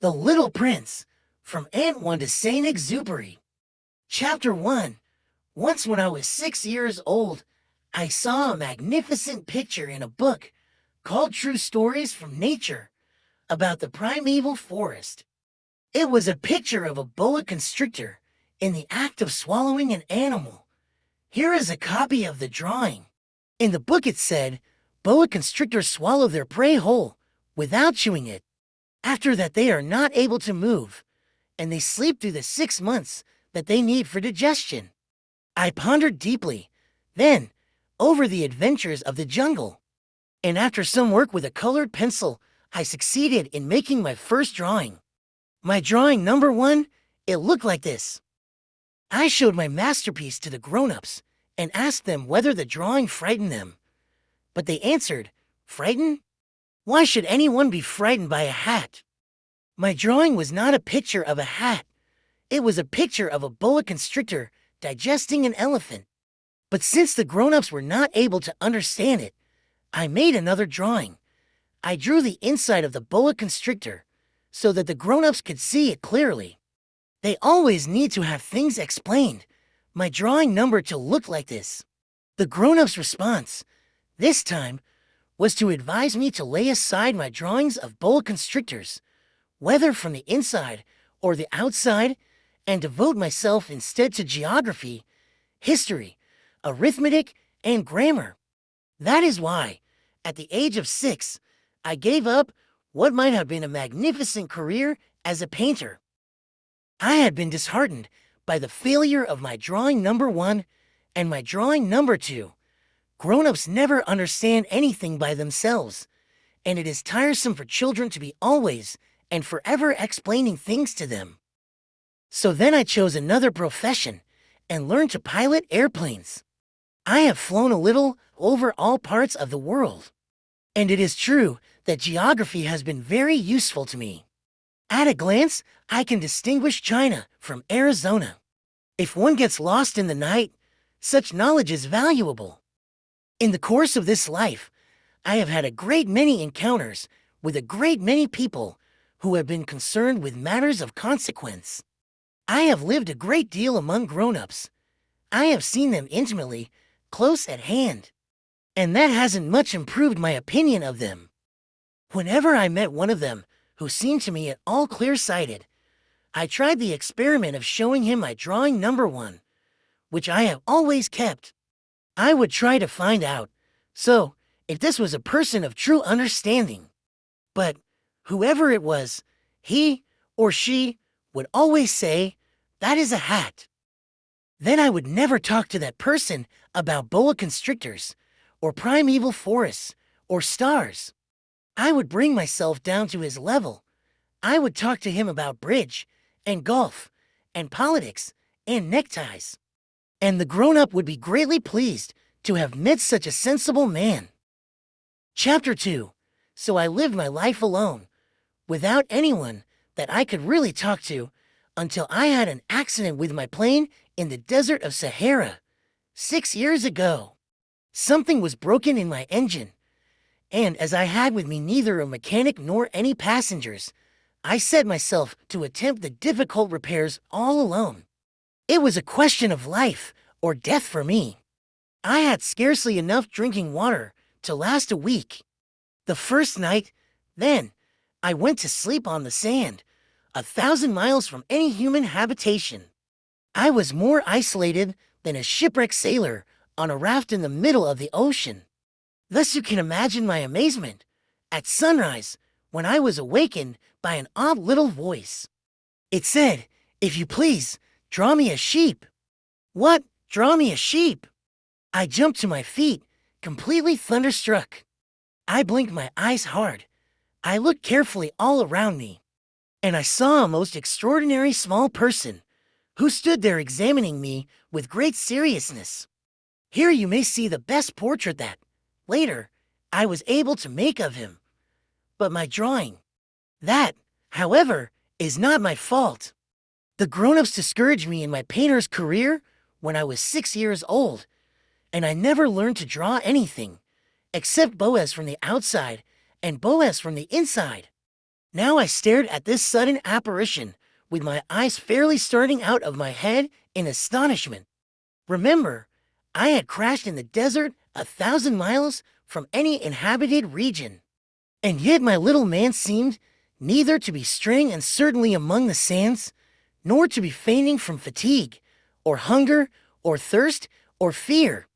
The Little Prince, from Antoine to Saint-Exupéry. Chapter 1. Once when I was 6 years old, I saw a magnificent picture in a book called True Stories from Nature about the primeval forest. It was a picture of a boa constrictor in the act of swallowing an animal. Here is a copy of the drawing. In the book it said, boa constrictors swallow their prey whole without chewing it. After that they are not able to move, and they sleep through the 6 months that they need for digestion. I pondered deeply, then, over the adventures of the jungle. And after some work with a colored pencil, I succeeded in making my first drawing. My drawing number 1, it looked like this. I showed my masterpiece to the grown-ups and asked them whether the drawing frightened them. But they answered, "Frightened? Why should anyone be frightened by a hat?" My drawing was not a picture of a hat. It was a picture of a boa constrictor digesting an elephant. But since the grown-ups were not able to understand it, I made another drawing. I drew the inside of the boa constrictor so that the grown-ups could see it clearly. They always need to have things explained. My drawing number 2 looked like this. The grown-ups' response, this time, was to advise me to lay aside my drawings of boa constrictors, whether from the inside or the outside, and devote myself instead to geography, history, arithmetic, and grammar. That is why, at the age of 6, I gave up what might have been a magnificent career as a painter. I had been disheartened by the failure of my drawing number 1 and my drawing number 2. Grown-ups never understand anything by themselves, and it is tiresome for children to be always and forever explaining things to them. So then I chose another profession and learned to pilot airplanes. I have flown a little over all parts of the world, and it is true that geography has been very useful to me. At a glance, I can distinguish China from Arizona. If one gets lost in the night, such knowledge is valuable. In the course of this life, I have had a great many encounters with a great many people who have been concerned with matters of consequence. I have lived a great deal among grown-ups. I have seen them intimately, close at hand, and that hasn't much improved my opinion of them. Whenever I met one of them who seemed to me at all clear-sighted, I tried the experiment of showing him my drawing number 1, which I have always kept. I would try to find out, so, if this was a person of true understanding. But, whoever it was, he or she would always say, "That is a hat." Then I would never talk to that person about boa constrictors, or primeval forests, or stars. I would bring myself down to his level. I would talk to him about bridge, and golf, and politics, and neckties. And the grown-up would be greatly pleased to have met such a sensible man. Chapter 2. So I lived my life alone, without anyone that I could really talk to, until I had an accident with my plane in the desert of Sahara, 6 years ago. Something was broken in my engine, and as I had with me neither a mechanic nor any passengers, I set myself to attempt the difficult repairs all alone. It was a question of life or death for me. I had scarcely enough drinking water to last a week. The first night, then, I went to sleep on the sand, 1,000 miles from any human habitation. I was more isolated than a shipwrecked sailor on a raft in the middle of the ocean. Thus you can imagine my amazement at sunrise when I was awakened by an odd little voice. It said, "If you please, draw me a sheep." What? Draw me a sheep? I jumped to my feet, completely thunderstruck. I blinked my eyes hard. I looked carefully all around me, and I saw a most extraordinary small person who stood there examining me with great seriousness. Here you may see the best portrait that, later, I was able to make of him. But my drawing, that, however, is not my fault. The grown-ups discouraged me in my painter's career when I was 6 years old, and I never learned to draw anything, except boas from the outside and boas from the inside. Now I stared at this sudden apparition, with my eyes fairly starting out of my head in astonishment. Remember, I had crashed in the desert 1,000 miles from any inhabited region. And yet my little man seemed neither to be straying uncertainly among the sands, nor to be fainting from fatigue, or hunger, or thirst, or fear.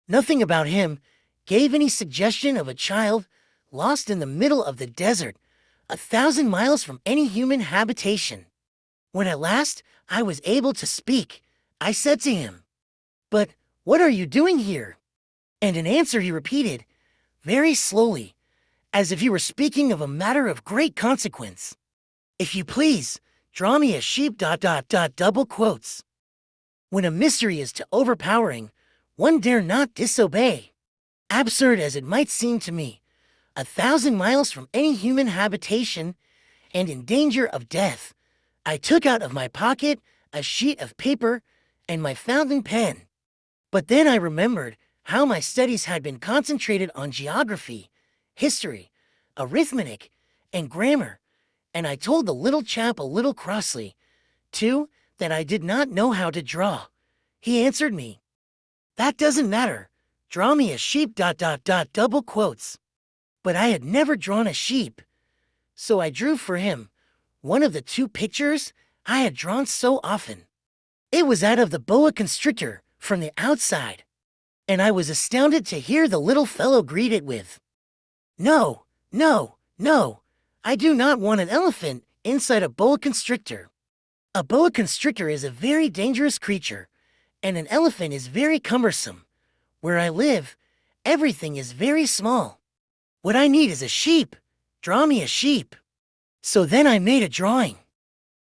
Nothing about him gave any suggestion of a child lost in the middle of the desert, 1,000 miles from any human habitation. When at last I was able to speak, I said to him, "But what are you doing here?" And in answer he repeated, very slowly, as if he were speaking of a matter of great consequence, "If you please, draw me a sheep ... double quotes." When a mystery is too overpowering, one dare not disobey. Absurd as it might seem to me, 1,000 miles from any human habitation, and in danger of death, I took out of my pocket a sheet of paper and my fountain pen. But then I remembered how my studies had been concentrated on geography, history, arithmetic, and grammar, and I told the little chap a little crossly, too, that I did not know how to draw. He answered me, "That doesn't matter. Draw me a sheep ... double quotes." But I had never drawn a sheep. So I drew for him one of the two pictures I had drawn so often. It was that of the boa constrictor from the outside, and I was astounded to hear the little fellow greet it with, "No, no, no, I do not want an elephant inside a boa constrictor. A boa constrictor is a very dangerous creature, and an elephant is very cumbersome. Where I live, everything is very small. What I need is a sheep. Draw me a sheep." So then I made a drawing.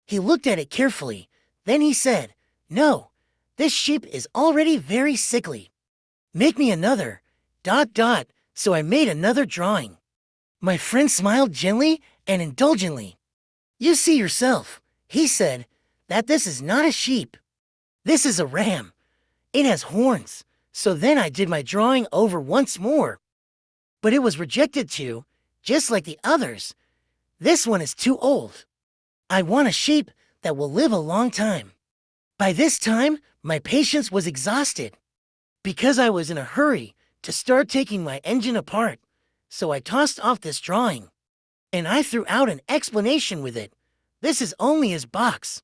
He looked at it carefully. Then he said, "No, this sheep is already very sickly. Make me another ... So I made another drawing. My friend smiled gently and indulgently. "You see yourself," he said, "that this is not a sheep. This is a ram. It has horns." So then I did my drawing over once more. But it was rejected too, just like the others. "This one is too old. I want a sheep that will live a long time." By this time, my patience was exhausted, because I was in a hurry to start taking my engine apart. So I tossed off this drawing, and I threw out an explanation with it. "This is only his box.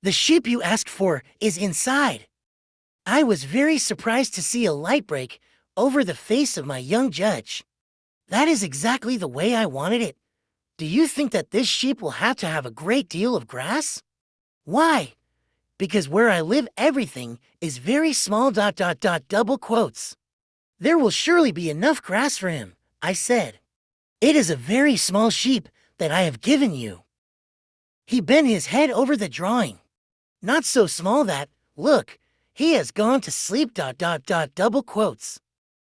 The sheep you asked for is inside." I was very surprised to see a light break over the face of my young judge. "That is exactly the way I wanted it. Do you think that this sheep will have to have a great deal of grass?" "Why?" "Because where I live everything is very small ... double quotes. There will surely be enough grass for him," I said. "It is a very small sheep that I have given you." He bent his head over the drawing. "Not so small that, look, he has gone to sleep ... double quotes."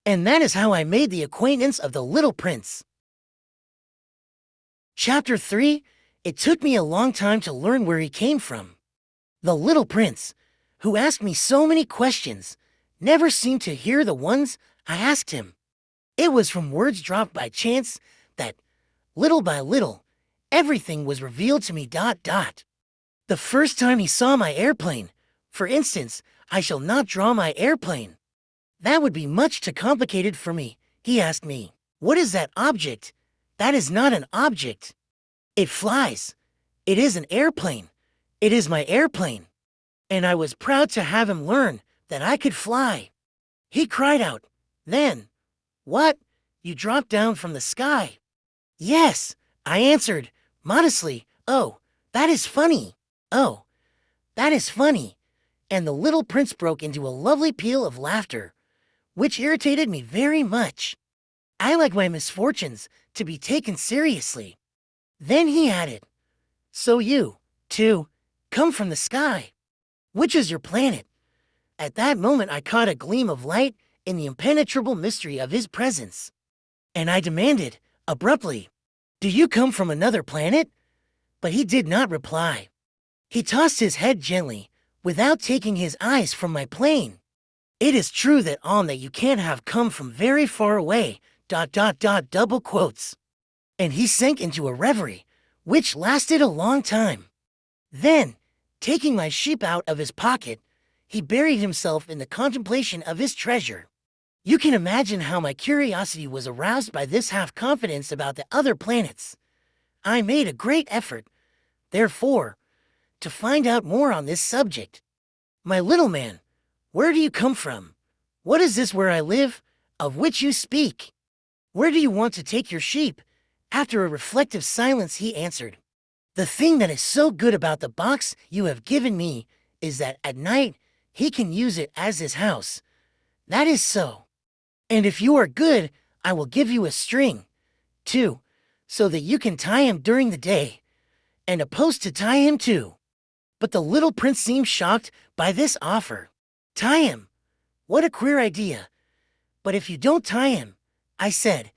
And that is how I made the acquaintance of the little prince. Chapter 3. It took me a long time to learn where he came from. The little prince, who asked me so many questions, never seemed to hear the ones I asked him. It was from words dropped by chance that, little by little, everything was revealed to me ... The first time he saw my airplane, for instance, "I shall not draw my airplane. That would be much too complicated for me." He asked me, "What is that object?" "That is not an object. It flies. It is an airplane. It is my airplane." And I was proud to have him learn that I could fly. He cried out, then, "What? You dropped down from the sky?" "Yes," I answered, modestly. "Oh, that is funny. Oh, that is funny." And the little prince broke into a lovely peal of laughter, which irritated me very much. I like my misfortunes to be taken seriously. Then he added, "So you, too, come from the sky. Which is your planet?" At that moment I caught a gleam of light in the impenetrable mystery of his presence, and I demanded, abruptly, "Do you come from another planet?" But he did not reply. He tossed his head gently, without taking his eyes from my plane. "It is true that you can't have come from very far away ... double quotes." And he sank into a reverie, which lasted a long time. Then, taking my sheep out of his pocket, he buried himself in the contemplation of his treasure. You can imagine how my curiosity was aroused by this half-confidence about the other planets. I made a great effort, therefore, to find out more on this subject. My little man, where do you come from? What is this where I live, of which you speak? Where do you want to take your sheep? After a reflective silence, he answered, The thing that is so good about the box you have given me is that at night he can use it as his house. That is so. And if you are good, I will give you a string, too, so that you can tie him during the day, and a post to tie him to. But the little prince seemed shocked by this offer. Tie him? What a queer idea. But if you don't tie him, I said,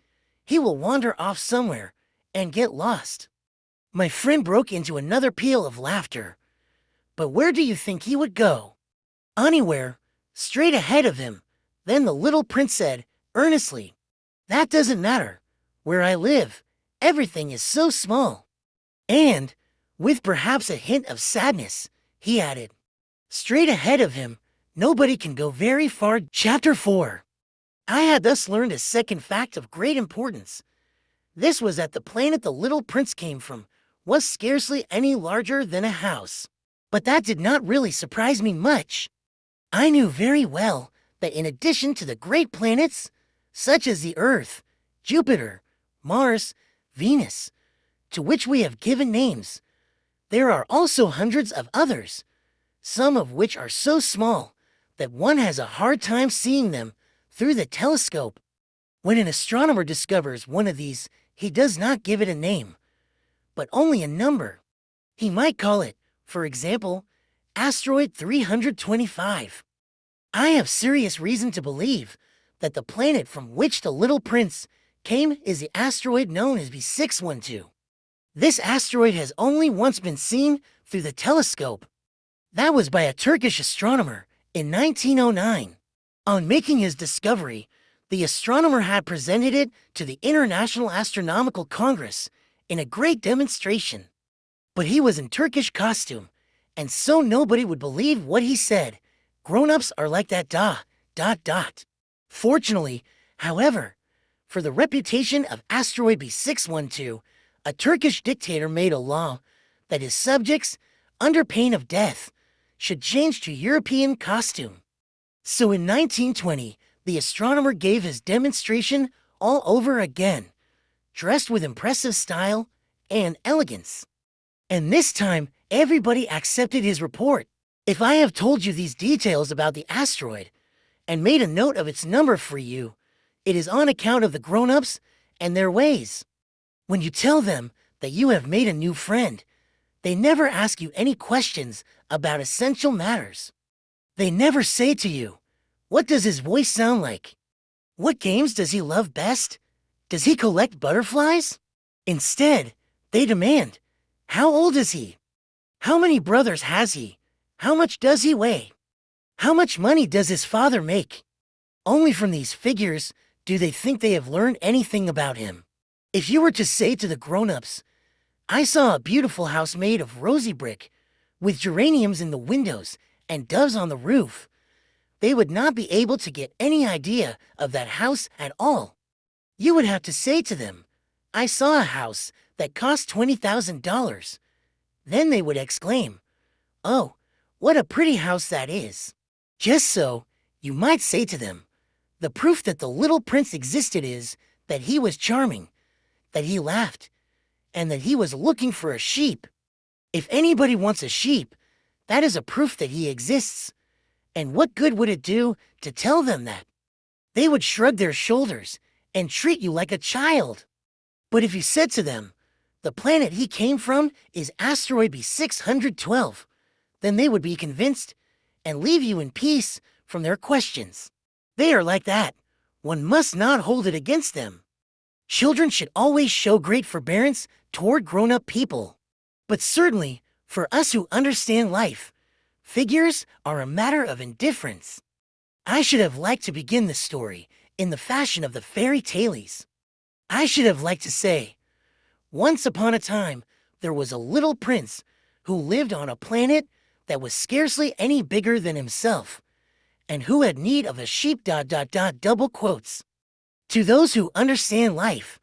he will wander off somewhere and get lost. My friend broke into another peal of laughter. But where do you think he would go? Anywhere, straight ahead of him. Then the little prince said, earnestly, That doesn't matter. Where I live, everything is so small. And, with perhaps a hint of sadness, he added, Straight ahead of him, nobody can go very far. Chapter 4. I had thus learned a second fact of great importance. This was that the planet the little prince came from was scarcely any larger than a house. But that did not really surprise me much. I knew very well that in addition to the great planets, such as the Earth, Jupiter, Mars, Venus, to which we have given names, there are also hundreds of others, some of which are so small that one has a hard time seeing them through the telescope. When an astronomer discovers one of these, he does not give it a name, but only a number. He might call it, for example, asteroid 325. I have serious reason to believe that the planet from which the little prince came is the asteroid known as B612. This asteroid has only once been seen through the telescope. That was by a Turkish astronomer in 1909. On making his discovery, the astronomer had presented it to the International Astronomical Congress in a great demonstration. But he was in Turkish costume, and so nobody would believe what he said. Grown-ups are like that Fortunately, however, for the reputation of asteroid B612, a Turkish dictator made a law that his subjects, under pain of death, should change to European costume. So in 1920, the astronomer gave his demonstration all over again, dressed with impressive style and elegance. And this time, everybody accepted his report. If I have told you these details about the asteroid and made a note of its number for you, it is on account of the grown-ups and their ways. When you tell them that you have made a new friend, they never ask you any questions about essential matters. They never say to you, what does his voice sound like? What games does he love best? Does he collect butterflies? Instead, they demand, how old is he? How many brothers has he? How much does he weigh? How much money does his father make? Only from these figures do they think they have learned anything about him. If you were to say to the grown-ups, I saw a beautiful house made of rosy brick, with geraniums in the windows and doves on the roof, they would not be able to get any idea of that house at all. You would have to say to them, I saw a house that cost $20,000. Then they would exclaim, Oh, what a pretty house that is. Just so, you might say to them, the proof that the little prince existed is that he was charming, that he laughed, and that he was looking for a sheep. If anybody wants a sheep, that is a proof that he exists. And what good would it do to tell them that? They would shrug their shoulders and treat you like a child. But if you said to them, the planet he came from is asteroid B612, then they would be convinced and leave you in peace from their questions. They are like that. One must not hold it against them. Children should always show great forbearance toward grown-up people. But certainly, for us who understand life, figures are a matter of indifference. I should have liked to begin the story in the fashion of the fairy tales. I should have liked to say, once upon a time, there was a little prince who lived on a planet that was scarcely any bigger than himself, and who had need of a sheep ... double quotes. To those who understand life,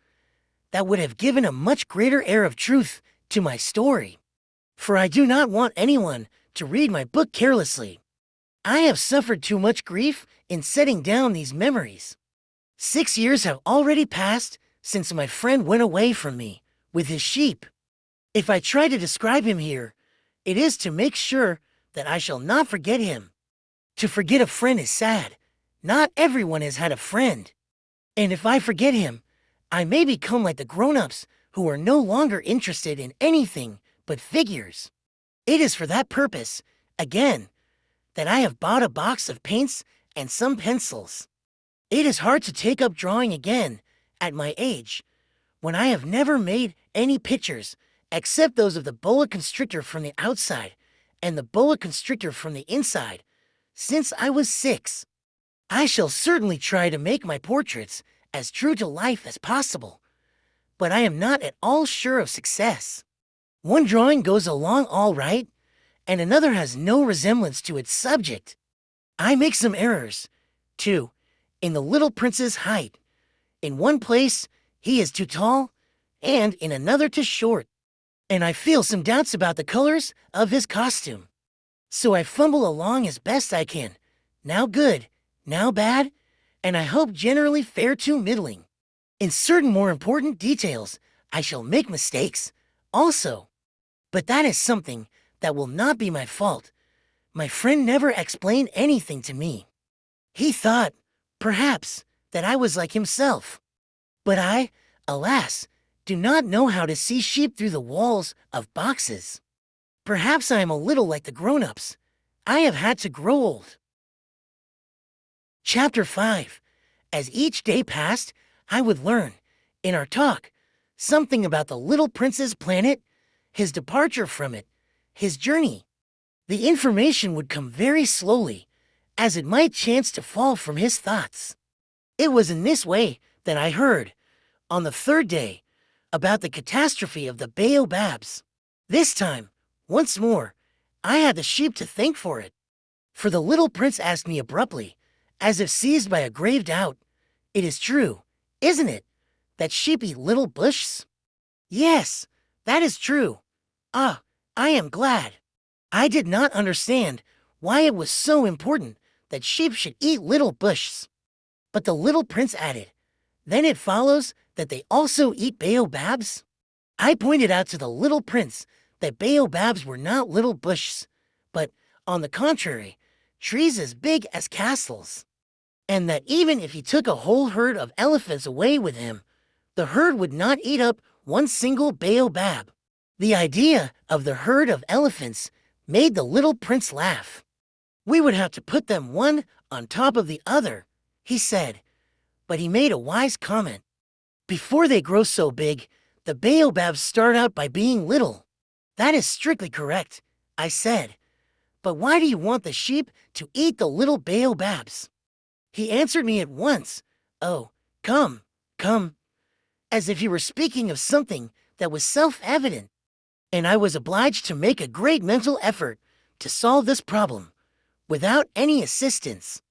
that would have given a much greater air of truth to my story. For I do not want anyone to read my book carelessly. I have suffered too much grief in setting down these memories. 6 years have already passed since my friend went away from me with his sheep. If I try to describe him here, it is to make sure that I shall not forget him. To forget a friend is sad. Not everyone has had a friend. And if I forget him, I may become like the grown-ups who are no longer interested in anything but figures. It is for that purpose, again, that I have bought a box of paints and some pencils. It is hard to take up drawing again at my age, when I have never made any pictures except those of the boa constrictor from the outside and the boa constrictor from the inside, since I was 6. I shall certainly try to make my portraits as true to life as possible, but I am not at all sure of success. One drawing goes along all right, and another has no resemblance to its subject. I make some errors, too, in the little prince's height. In one place, he is too tall, and in another too short. And I feel some doubts about the colors of his costume. So I fumble along as best I can, now good, now bad, and I hope generally fare to middling. In certain more important details, I shall make mistakes, also. But that is something that will not be my fault. My friend never explained anything to me. He thought, perhaps, that I was like himself. But I, alas, do not know how to see sheep through the walls of boxes. Perhaps I am a little like the grown-ups. I have had to grow old. Chapter 5. As each day passed, I would learn, in our talk, something about the little prince's planet, his departure from it, his journey. The information would come very slowly, as it might chance to fall from his thoughts. It was in this way that I heard, on the 3rd day, about the catastrophe of the baobabs. This time, once more, I had the sheep to thank for it. For the little prince asked me abruptly, as if seized by a grave doubt, "It is true, isn't it, that sheep eat little bushes?" "Yes, that is true." "Ah, I am glad." I did not understand why it was so important that sheep should eat little bushes. But the little prince added, "Then it follows that they also eat baobabs?" I pointed out to the little prince that baobabs were not little bushes, but, on the contrary, trees as big as castles. And that even if he took a whole herd of elephants away with him, the herd would not eat up one single baobab. The idea of the herd of elephants made the little prince laugh. "We would have to put them one on top of the other," he said, but he made a wise comment. "Before they grow so big, the baobabs start out by being little." "That is strictly correct," I said. "But why do you want the sheep to eat the little baobabs?" He answered me at once, "Oh, come, as if he were speaking of something that was self-evident. And I was obliged to make a great mental effort to solve this problem, without any assistance.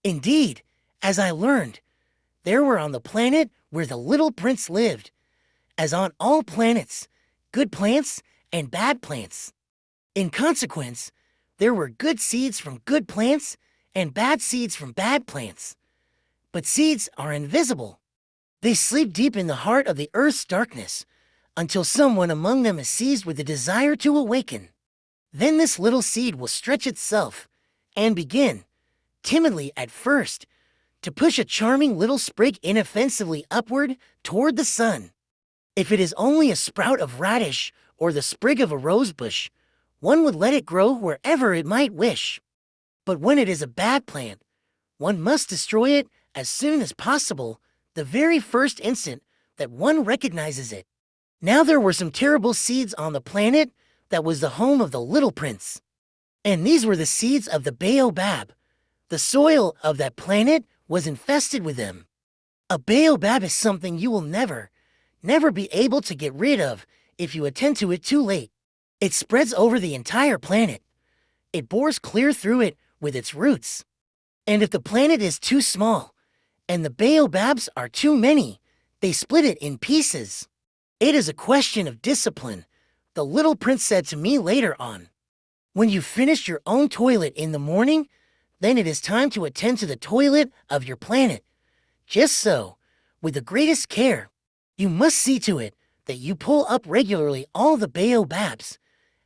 Indeed, as I learned, there were on the planet where the little prince lived, as on all planets, good plants and bad plants. In consequence, there were good seeds from good plants and bad seeds from bad plants. But seeds are invisible. They sleep deep in the heart of the earth's darkness, until someone among them is seized with the desire to awaken. Then this little seed will stretch itself and begin, timidly at first, to push a charming little sprig inoffensively upward toward the sun. If it is only a sprout of radish or the sprig of a rose bush, one would let it grow wherever it might wish. But when it is a bad plant, one must destroy it as soon as possible, the very first instant that one recognizes it. Now there were some terrible seeds on the planet that was the home of the little prince. And these were the seeds of the baobab. The soil of that planet was infested with them. A baobab is something you will never be able to get rid of if you attend to it too late. It spreads over the entire planet. It bores clear through it with its roots. And if the planet is too small, and the baobabs are too many, they split it in pieces. It is a question of discipline, the little prince said to me later on. When you've finished your own toilet in the morning, then it is time to attend to the toilet of your planet. Just so, with the greatest care, you must see to it that you pull up regularly all the baobabs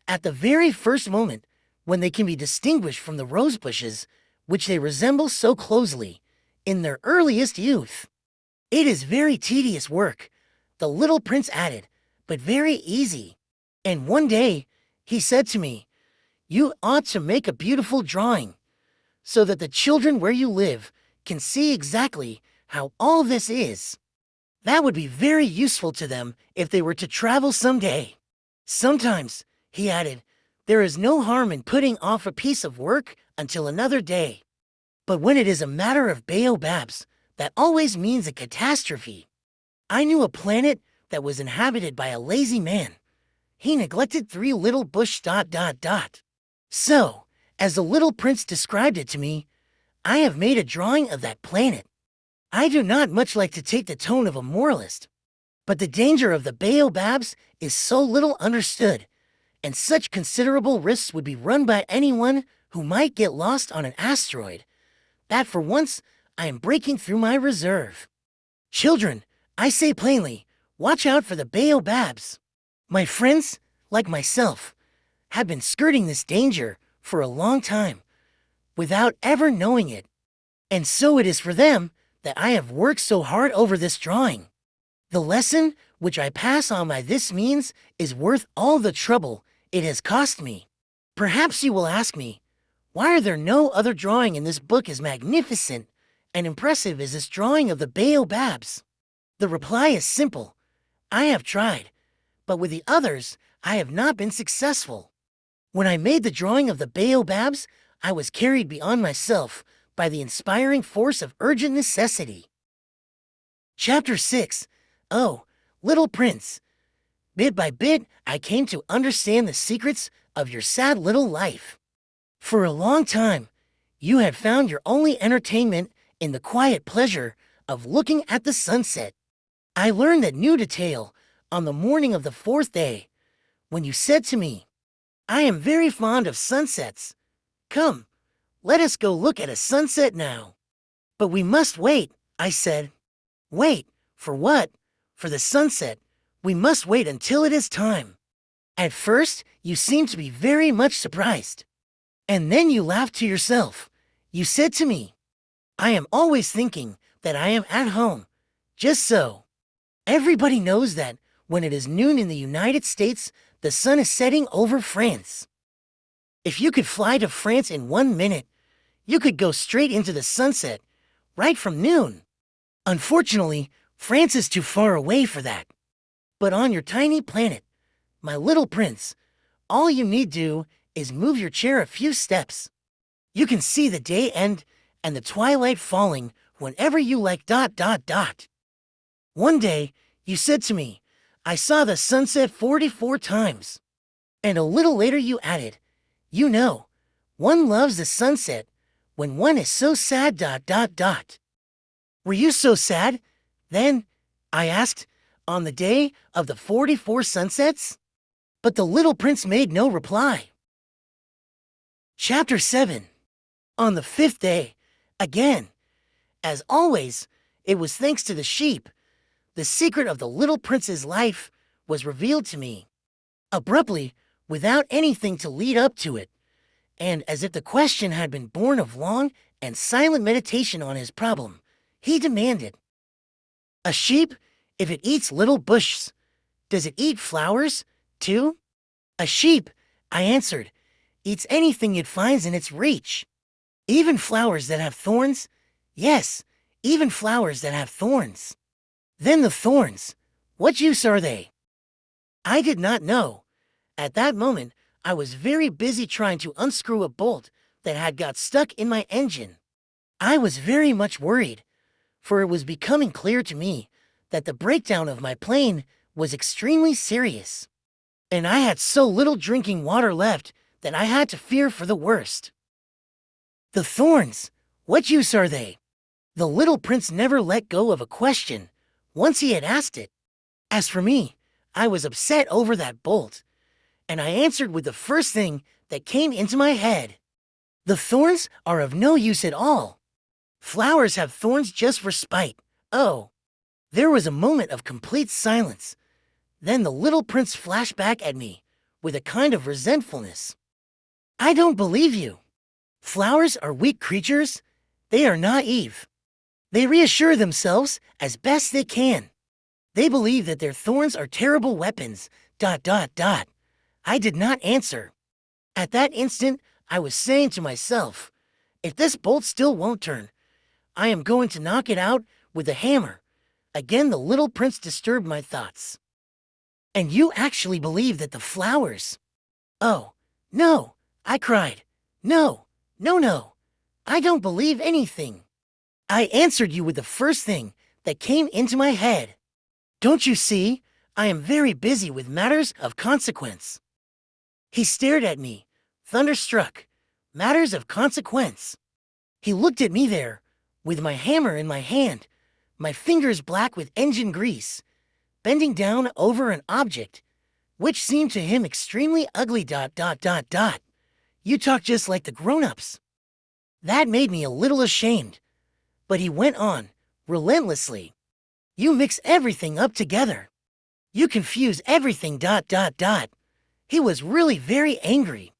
at the very first moment when they can be distinguished from the rose bushes, which they resemble so closely, in their earliest youth. It is very tedious work, the little prince added, but very easy. And one day, he said to me, "You ought to make a beautiful drawing, so that the children where you live can see exactly how all this is. That would be very useful to them if they were to travel someday. Sometimes," he added, "there is no harm in putting off a piece of work until another day. But when it is a matter of baobabs, that always means a catastrophe. I knew a planet that was inhabited by a lazy man. He neglected 3 little bush ... So, as the little prince described it to me, I have made a drawing of that planet. I do not much like to take the tone of a moralist, but the danger of the baobabs is so little understood, and such considerable risks would be run by anyone who might get lost on an asteroid, that for once I am breaking through my reserve. Children, I say plainly, watch out for the baobabs. My friends, like myself, have been skirting this danger for a long time, without ever knowing it. And so it is for them that I have worked so hard over this drawing. The lesson which I pass on by this means is worth all the trouble it has cost me. Perhaps you will ask me, why are there no other drawing in this book as magnificent and impressive as this drawing of the baobabs? The reply is simple. I have tried, but with the others, I have not been successful. When I made the drawing of the baobabs, I was carried beyond myself by the inspiring force of urgent necessity. Chapter 6. Oh, Little Prince. Bit by bit, I came to understand the secrets of your sad little life. For a long time, you had found your only entertainment in the quiet pleasure of looking at the sunset. I learned that new detail on the morning of the 4th day, when you said to me, "I am very fond of sunsets. Come, let us go look at a sunset now." "But we must wait," I said. "Wait, for what?" "For the sunset. We must wait until it is time." At first, you seemed to be very much surprised. And then you laughed to yourself. You said to me, "I am always thinking that I am at home. Just so. Everybody knows that when it is noon in the United States, the sun is setting over France. If you could fly to France in 1 minute, you could go straight into the sunset, right from noon. Unfortunately, France is too far away for that. But on your tiny planet, my little prince, all you need do is move your chair a few steps. You can see the day end and the twilight falling whenever you like ... One day, you said to me, "I saw the sunset 44 times. And a little later you added, "You know, one loves the sunset when one is so sad ... Were you so sad, then?" I asked, "on the day of the 44 sunsets?" But the little prince made no reply. Chapter 7. On the 5th day, again. As always, it was thanks to the sheep. The secret of the little prince's life was revealed to me, abruptly, without anything to lead up to it, and as if the question had been born of long and silent meditation on his problem. He demanded, "A sheep, if it eats little bushes, does it eat flowers, too?" "A sheep," I answered, "eats anything it finds in its reach. Even flowers that have thorns? Yes, even flowers that have thorns." "Then the thorns, what use are they?" I did not know. At that moment, I was very busy trying to unscrew a bolt that had got stuck in my engine. I was very much worried, for it was becoming clear to me that the breakdown of my plane was extremely serious. and I had so little drinking water left that I had to fear for the worst. The thorns, what use are they? The little prince never let go of a question once he had asked it. As for me, I was upset over that bolt, and I answered with the first thing that came into my head. The thorns are of no use at all. Flowers have thorns just for spite. Oh. There was a moment of complete silence. Then the little prince flashed back at me with a kind of resentfulness. I don't believe you. Flowers are weak creatures. They are naive. They reassure themselves as best they can. They believe that their thorns are terrible weapons. ... I did not answer. At that instant, I was saying to myself, if this bolt still won't turn, I am going to knock it out with a hammer. Again, the little prince disturbed my thoughts. And you actually believe that the flowers... Oh, no, I cried. No, no, no. I don't believe anything. I answered you with the first thing that came into my head. Don't you see? I am very busy with matters of consequence. He stared at me, thunderstruck. Matters of consequence. He looked at me there, with my hammer in my hand, my fingers black with engine grease, bending down over an object, which seemed to him extremely ugly. You talk just like the grown-ups. That made me a little ashamed. But he went on, relentlessly. You mix everything up together. You confuse everything. He was really very angry.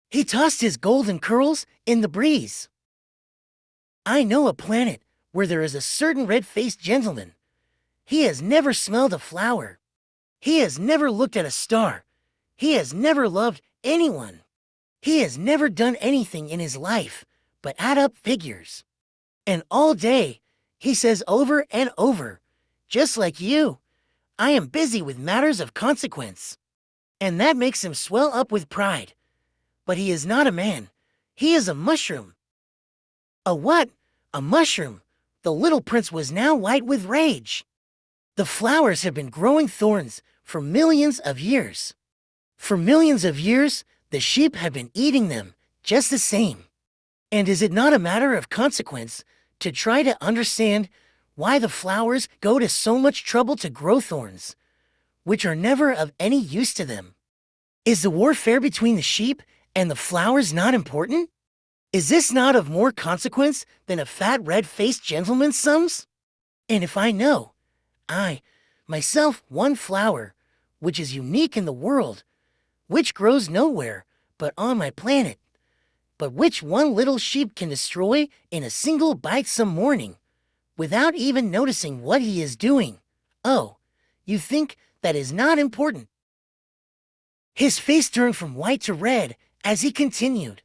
He tossed his golden curls in the breeze. I know a planet where there is a certain red-faced gentleman. He has never smelled a flower. He has never looked at a star. He has never loved anyone. He has never done anything in his life but add up figures. And all day, he says over and over, just like you, I am busy with matters of consequence. And that makes him swell up with pride. But he is not a man. He is a mushroom. A what? A mushroom. The little prince was now white with rage. The flowers have been growing thorns for millions of years. For millions of years, the sheep have been eating them just the same. And is it not a matter of consequence to try to understand why the flowers go to so much trouble to grow thorns, which are never of any use to them? Is the warfare between the sheep and the flowers not important? Is this not of more consequence than a fat red-faced gentleman's sums? And if I know, I, myself, one flower, which is unique in the world, which grows nowhere but on my planet, but which one little sheep can destroy in a single bite some morning, without even noticing what he is doing. Oh, you think that is not important? His face turned from white to red as he continued.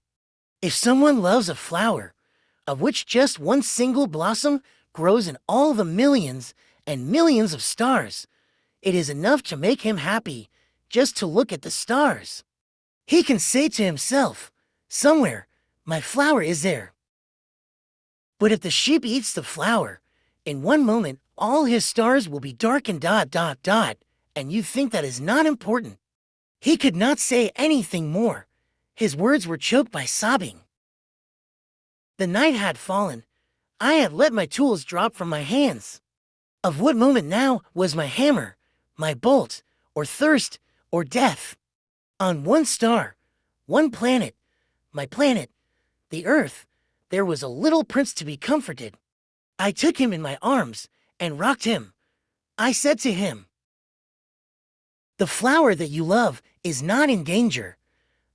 If someone loves a flower, of which just one single blossom grows in all the millions and millions of stars, it is enough to make him happy just to look at the stars. He can say to himself, somewhere, my flower is there. But if the sheep eats the flower, in one moment all his stars will be darkened. And you think that is not important? He could not say anything more. His words were choked by sobbing. The night had fallen. I had let my tools drop from my hands. Of what moment now was my hammer, my bolt, or thirst, or death? On one star, one planet, my planet, the Earth, there was a little prince to be comforted. I took him in my arms and rocked him. I said to him, the flower that you love is not in danger.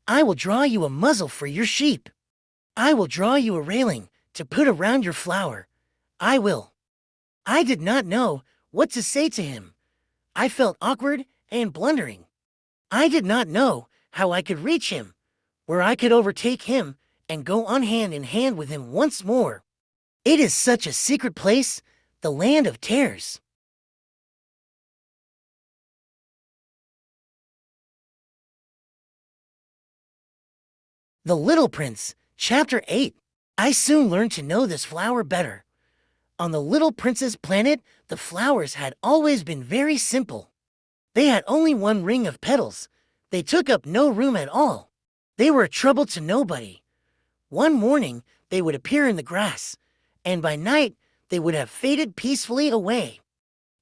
I will draw you a muzzle for your sheep. I will draw you a railing to put around your flower. I will. I did not know what to say to him. I felt awkward and blundering. I did not know how I could reach him, where I could overtake him and go on hand in hand with him once more. It is such a secret place, the land of terrors. The Little Prince, Chapter 8. I soon learned to know this flower better. On the Little Prince's planet, the flowers had always been very simple. They had only one ring of petals, They took up no room at all. They were a trouble to nobody. One morning, they would appear in the grass, and by night, they would have faded peacefully away.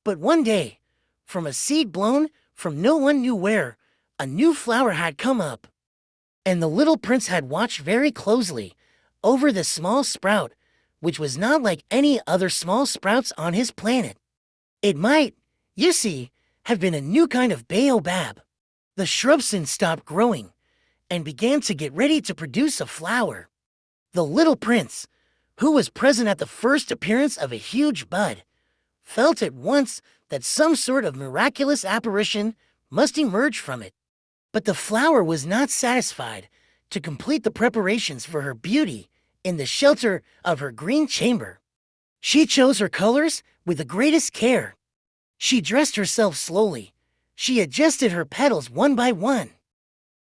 But one day, from a seed blown from no one knew where, a new flower had come up. And the little prince had watched very closely over the small sprout, which was not like any other small sprouts on his planet. It might, you see, have been a new kind of baobab. The shrub soon stopped growing and began to get ready to produce a flower. The little prince, who was present at the first appearance of a huge bud, felt at once that some sort of miraculous apparition must emerge from it. But the flower was not satisfied to complete the preparations for her beauty in the shelter of her green chamber. She chose her colors with the greatest care. She dressed herself slowly. She adjusted her petals one by one.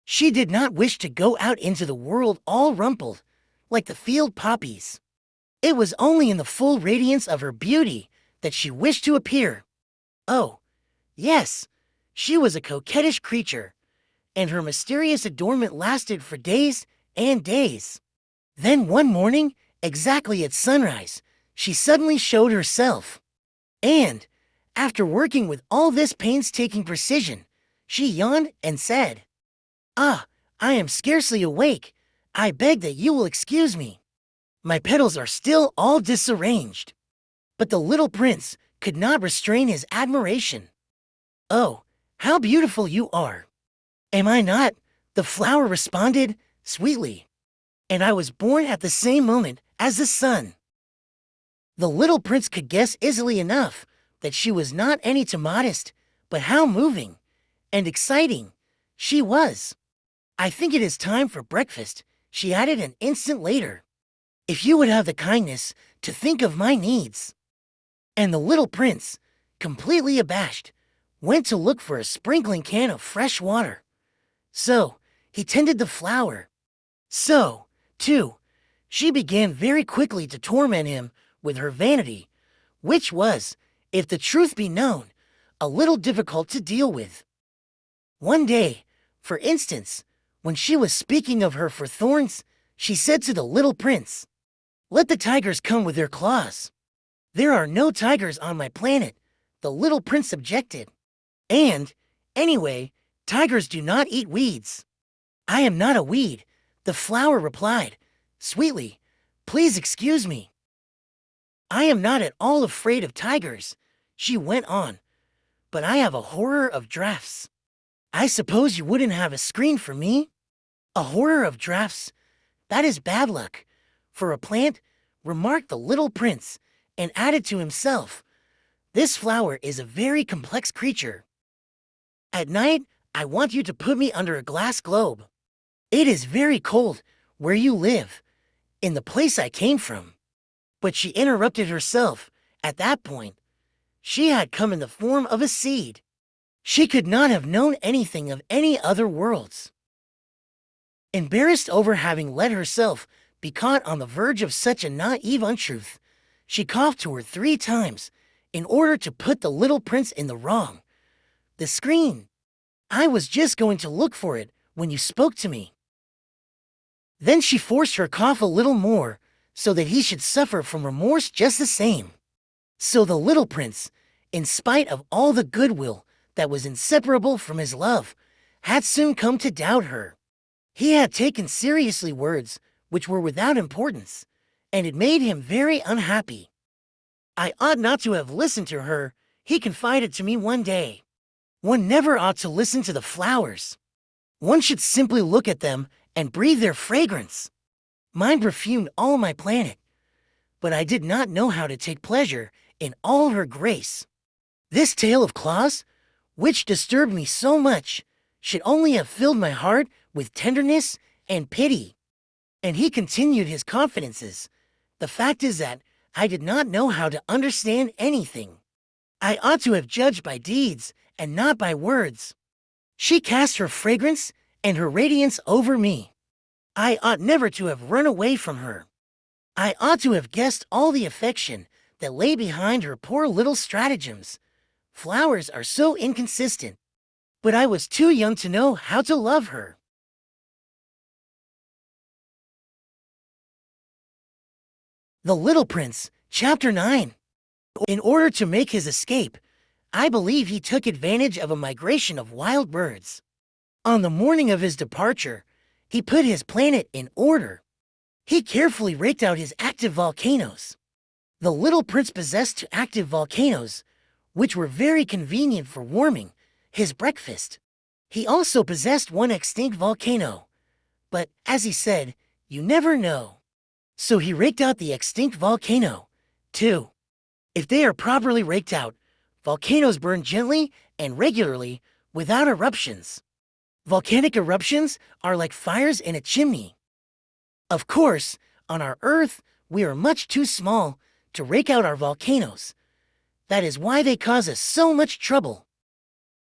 She did not wish to go out into the world all rumpled, like the field poppies. It was only in the full radiance of her beauty that she wished to appear. Oh, yes, she was a coquettish creature, and her mysterious adornment lasted for days and days. Then one morning, exactly at sunrise, she suddenly showed herself. And, after working with all this painstaking precision, she yawned and said, "Ah, I am scarcely awake. I beg that you will excuse me. My petals are still all disarranged." But the little prince could not restrain his admiration. "Oh, how beautiful you are!" "Am I not?" the flower responded sweetly. "And I was born at the same moment as the sun." The little prince could guess easily enough that she was not any too modest, but how moving and exciting she was. "I think it is time for breakfast," she added an instant later. "If you would have the kindness to think of my needs." And the little prince, completely abashed, went to look for a sprinkling can of fresh water. So, he tended the flower. So, too, she began very quickly to torment him with her vanity, which was, if the truth be known, a little difficult to deal with. One day, for instance, when she was speaking of her for thorns, she said to the little prince, "Let the tigers come with their claws." "There are no tigers on my planet," the little prince objected. "And, anyway, tigers do not eat weeds." "I am not a weed," the flower replied, sweetly. "Please excuse me." "I am not at all afraid of tigers," she went on, "but I have a horror of drafts. I suppose you wouldn't have a screen for me?" "A horror of drafts? That is bad luck for a plant," remarked the little prince, and added to himself, "This flower is a very complex creature. At night, I want you to put me under a glass globe. It is very cold where you live, in the place I came from." But she interrupted herself at that point. She had come in the form of a seed. She could not have known anything of any other worlds. Embarrassed over having let herself be caught on the verge of such a naive untruth, she coughed to her 3 times in order to put the little prince in the wrong. "The screen. I was just going to look for it when you spoke to me." Then she forced her cough a little more so that he should suffer from remorse just the same. So the little prince, in spite of all the goodwill that was inseparable from his love, had soon come to doubt her. He had taken seriously words which were without importance, and it made him very unhappy. "I ought not to have listened to her," he confided to me one day. "One never ought to listen to the flowers. One should simply look at them and breathe their fragrance. Mine perfumed all my planet, but I did not know how to take pleasure in all her grace. This tale of claws, which disturbed me so much, should only have filled my heart with tenderness and pity." And he continued his confidences. "The fact is that I did not know how to understand anything. I ought to have judged by deeds and not by words. She cast her fragrance and her radiance over me. I ought never to have run away from her. I ought to have guessed all the affection that lay behind her poor little stratagems. Flowers are so inconsistent. but I was too young to know how to love her. The Little Prince, Chapter 9. In order to make his escape, I believe he took advantage of a migration of wild birds. On the morning of his departure, he put his planet in order. He carefully raked out his active volcanoes. The Little Prince possessed two active volcanoes, which were very convenient for warming his breakfast. He also possessed one extinct volcano, but as he said, you never know. So he raked out the extinct volcano, too. If they are properly raked out, volcanoes burn gently and regularly without eruptions. Volcanic eruptions are like fires in a chimney. Of course, on our Earth, we are much too small to rake out our volcanoes. That is why they cause us so much trouble.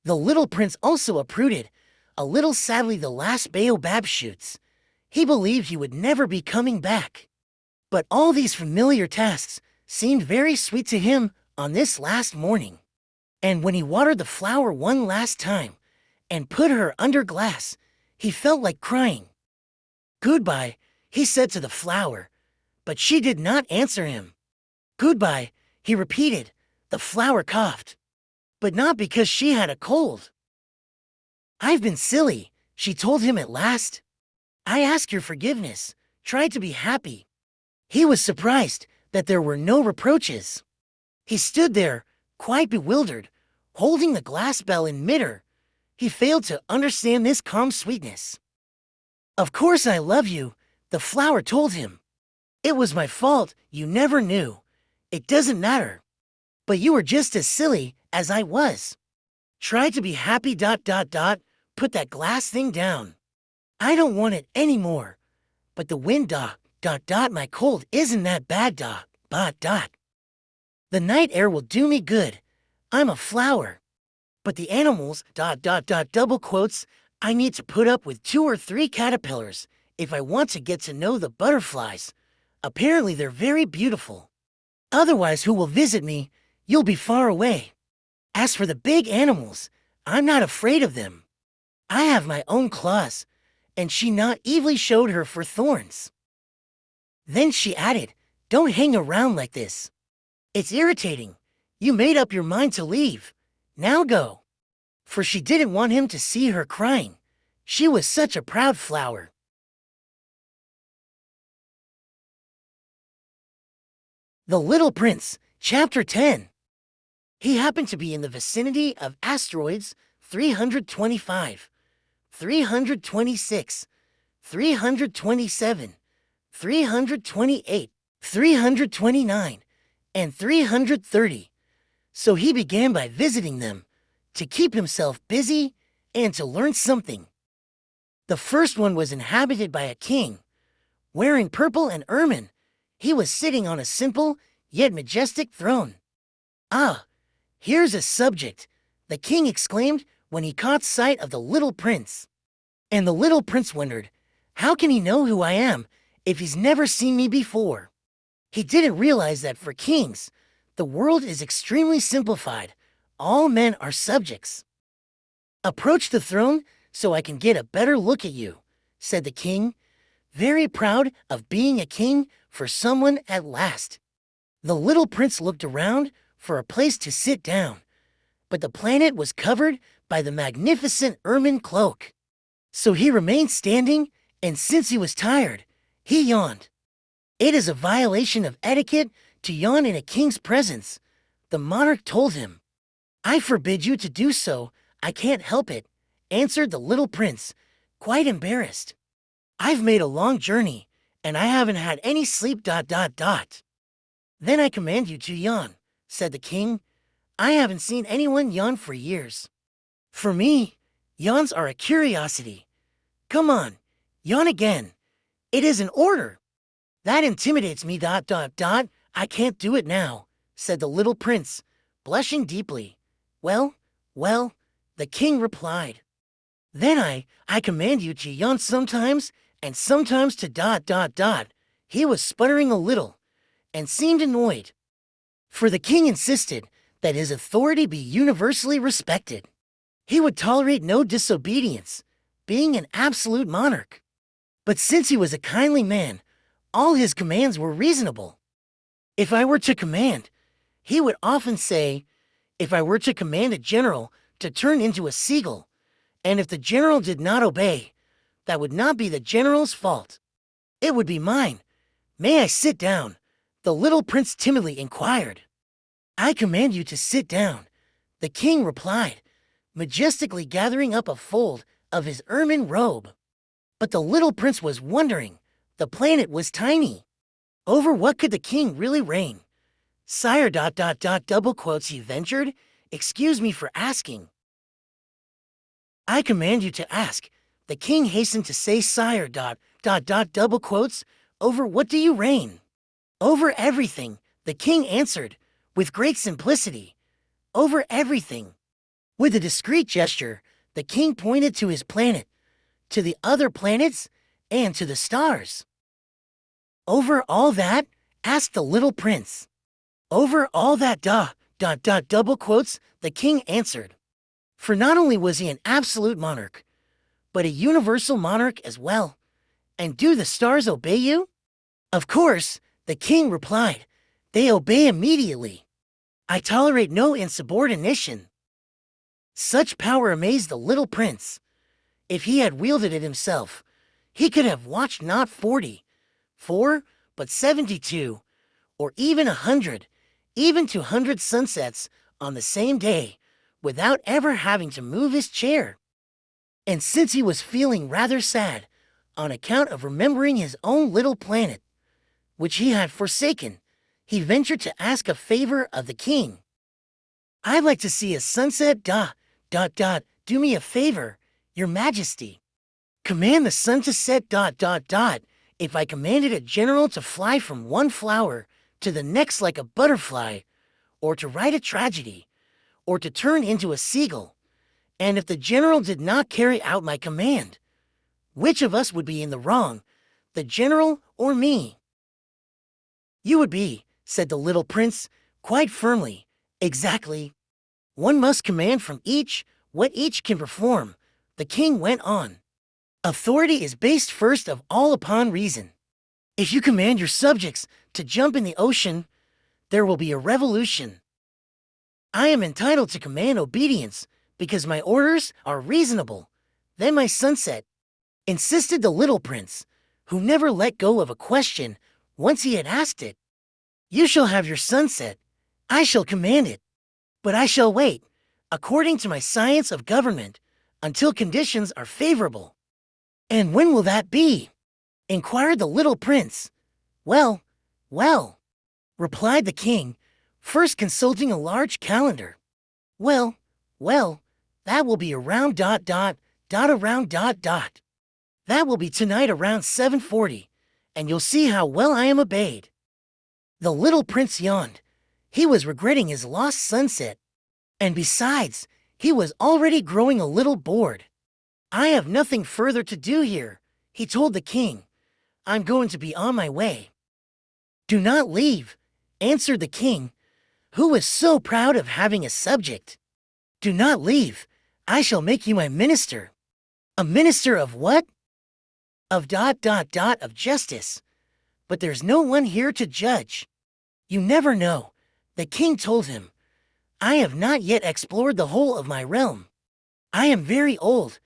The Little Prince also uprooted, a little sadly, the last baobab shoots. He believed he would never be coming back. But all these familiar tasks seemed very sweet to him on this last morning. And when he watered the flower one last time and put her under glass, he felt like crying. Goodbye, he said to the flower, but she did not answer him. Goodbye, he repeated. The flower coughed, but not because she had a cold. I've been silly, she told him at last. I ask your forgiveness. Try to be happy. He was surprised that there were no reproaches. He stood there, quite bewildered, holding the glass bell in midair. He failed to understand this calm sweetness. Of course I love you, the flower told him. It was my fault, you never knew. It doesn't matter. But you were just as silly as I was. Try to be happy. Put that glass thing down. I don't want it anymore. But the wind. My cold isn't that bad. The night air will do me good. I'm a flower. But the animals. Double quotes. I need to put up with 2 or 3 caterpillars if I want to get to know the butterflies. Apparently they're very beautiful. Otherwise, who will visit me? You'll be far away. As for the big animals, I'm not afraid of them. I have my own claws, and she naively showed her for thorns. Then she added, don't hang around like this. It's irritating. You made up your mind to leave. Now go. For she didn't want him to see her crying. She was such a proud flower. The Little Prince, Chapter 10. He happened to be in the vicinity of asteroids 325, 326, 327, 328, 329, and 330. So he began by visiting them to keep himself busy and to learn something. The first one was inhabited by a king. Wearing purple and ermine, he was sitting on a simple yet majestic throne. Ah, here's a subject, the king exclaimed when he caught sight of the Little Prince. And the Little Prince wondered, how can he know who I am if he's never seen me before? He didn't realize that for kings, the world is extremely simplified. All men are subjects. Approach the throne so I can get a better look at you, said the king, very proud of being a king for someone at last. The Little Prince looked around for a place to sit down, but the planet was covered by the magnificent ermine cloak. So he remained standing, and since he was tired, he yawned. It is a violation of etiquette to yawn in a king's presence, the monarch told him. I forbid you to do so, I can't help it, answered the Little Prince, quite embarrassed. I've made a long journey, and I haven't had any sleep. Then I command you to yawn, said the king. I haven't seen anyone yawn for years. For me, yawns are a curiosity. Come on, yawn again. It is an order. That intimidates me. I can't do it now, said the Little Prince, blushing deeply. Well, the king replied. Then I command you to yawn sometimes, and sometimes to. He was sputtering a little, and seemed annoyed. For the king insisted that his authority be universally respected. He would tolerate no disobedience, being an absolute monarch. But since he was a kindly man, all his commands were reasonable. If I were to command, he would often say, if I were to command a general to turn into a seagull, and if the general did not obey, that would not be the general's fault. It would be mine. May I sit down? The little prince timidly inquired. I command you to sit down, the king replied, majestically gathering up a fold of his ermine robe. But the little prince was wondering. The planet was tiny. Over what could the king really reign? Sire, double quotes, he ventured. Excuse me for asking. I command you to ask. The king hastened to say, Sire, double quotes, over what do you reign? Over everything, the king answered, with great simplicity. Over everything. With a discreet gesture, the king pointed to his planet, to the other planets, and to the stars. Over all that? Asked the little prince. Over all that, double quotes, the king answered. For not only was he an absolute monarch, but a universal monarch as well. And do the stars obey you? Of course, the king replied. They obey immediately. I tolerate no insubordination. Such power amazed the little prince. If he had wielded it himself, he could have watched not 44, but 72, or even 100, even 200 sunsets on the same day, without ever having to move his chair. And since he was feeling rather sad, on account of remembering his own little planet, which he had forsaken, he ventured to ask a favor of the king. I'd like to see a sunset, do me a favor, your majesty. Command the sun to set, if I commanded a general to fly from one flower to the next like a butterfly, or to write a tragedy, or to turn into a seagull, and if the general did not carry out my command, which of us would be in the wrong, the general or me? You would be, said the little prince, quite firmly. Exactly. One must command from each what each can perform, the king went on. Authority is based first of all upon reason. If you command your subjects to jump in the ocean, there will be a revolution. I am entitled to command obedience because my orders are reasonable. Then my sunset, insisted the little prince, who never let go of a question once he had asked it. You shall have your sunset. I shall command it. But I shall wait, according to my science of government, until conditions are favorable. And when will that be? Inquired the little prince. Well, replied the king, first consulting a large calendar. Well, that will be around around. That will be tonight around 7:40, and you'll see how well I am obeyed. The little prince yawned. He was regretting his lost sunset. And besides, he was already growing a little bored. I have nothing further to do here, he told the king. I'm going to be on my way. Do not leave, answered the king, who was so proud of having a subject. Do not leave. I shall make you my minister. A minister of what? Of of justice. But there's no one here to judge. You never know, the king told him. I have not yet explored the whole of my realm. I am very old.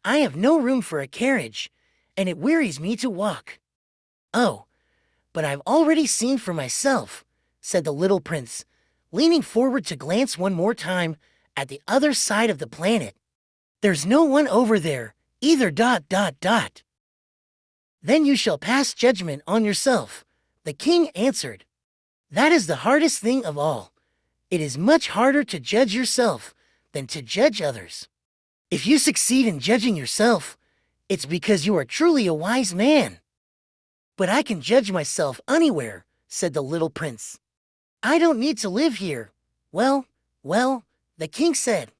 I have no room for a carriage, and it wearies me to walk. Oh, but I've already seen for myself, said the little prince, leaning forward to glance one more time at the other side of the planet. There's no one over there, either. Then you shall pass judgment on yourself, the king answered. That is the hardest thing of all. It is much harder to judge yourself than to judge others. If you succeed in judging yourself, it's because you are truly a wise man. But I can judge myself anywhere, said the little prince. I don't need to live here. Well, the king said.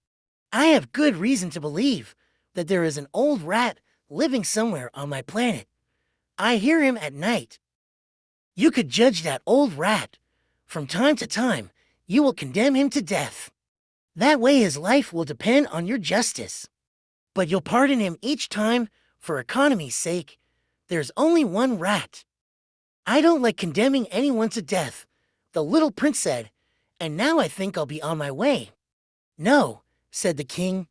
I have good reason to believe that there is an old rat living somewhere on my planet. I hear him at night. You could judge that old rat. From time to time, you will condemn him to death. That way his life will depend on your justice. But you'll pardon him each time for economy's sake. There's only one rat. I don't like condemning anyone to death, the little prince said, and now I think I'll be on my way. No, said the king.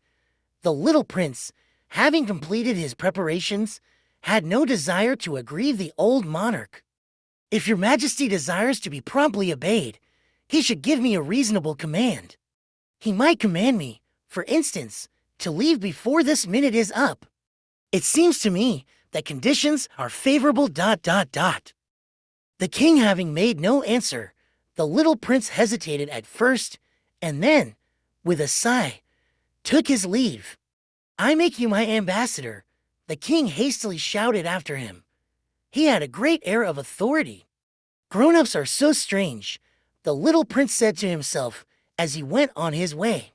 The little prince, having completed his preparations, had no desire to aggrieve the old monarch. If your majesty desires to be promptly obeyed, he should give me a reasonable command. He might command me, for instance, to leave before this minute is up. It seems to me that conditions are favorable. The king having made no answer, the little prince hesitated at first, and then, with a sigh, took his leave. I make you my ambassador, the king hastily shouted after him. He had a great air of authority. Grown-ups are so strange, the little prince said to himself as he went on his way.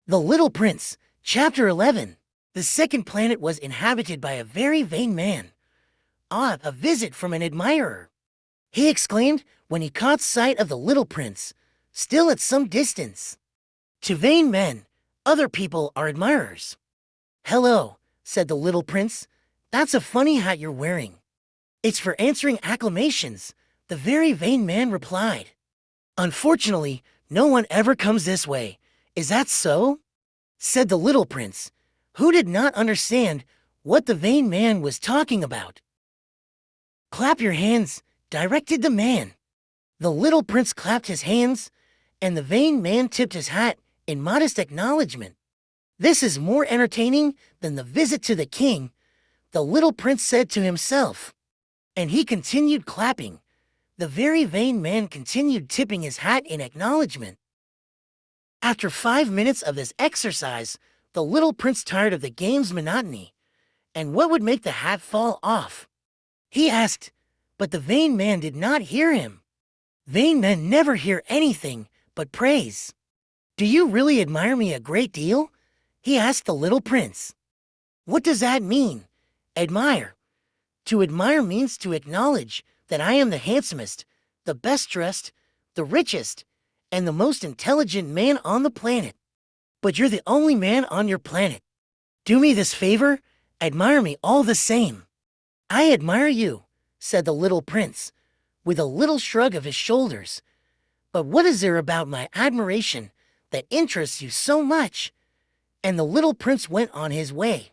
The Little Prince, Chapter 11. The second planet was inhabited by a very vain man. Ah, a visit from an admirer, he exclaimed when he caught sight of the little prince, still at some distance. To vain men, other people are admirers. Hello, said the little prince. That's a funny hat you're wearing. It's for answering acclamations, the very vain man replied. Unfortunately, no one ever comes this way. Is that so? Said the little prince, who did not understand what the vain man was talking about. Clap your hands, directed the man. The little prince clapped his hands, and the vain man tipped his hat in modest acknowledgement. This is more entertaining than the visit to the king, the little prince said to himself. And he continued clapping. The very vain man continued tipping his hat in acknowledgement. After 5 minutes of this exercise, the little prince tired of the game's monotony. And what would make the hat fall off? He asked, but the vain man did not hear him. Vain men never hear anything but praise. Do you really admire me a great deal? He asked the little prince. What does that mean? Admire. To admire means to acknowledge that I am the handsomest, the best dressed, the richest, and the most intelligent man on the planet. But you're the only man on your planet. Do me this favor, admire me all the same. I admire you, said the little prince, with a little shrug of his shoulders. But what is there about my admiration that interests you so much? And the little prince went on his way.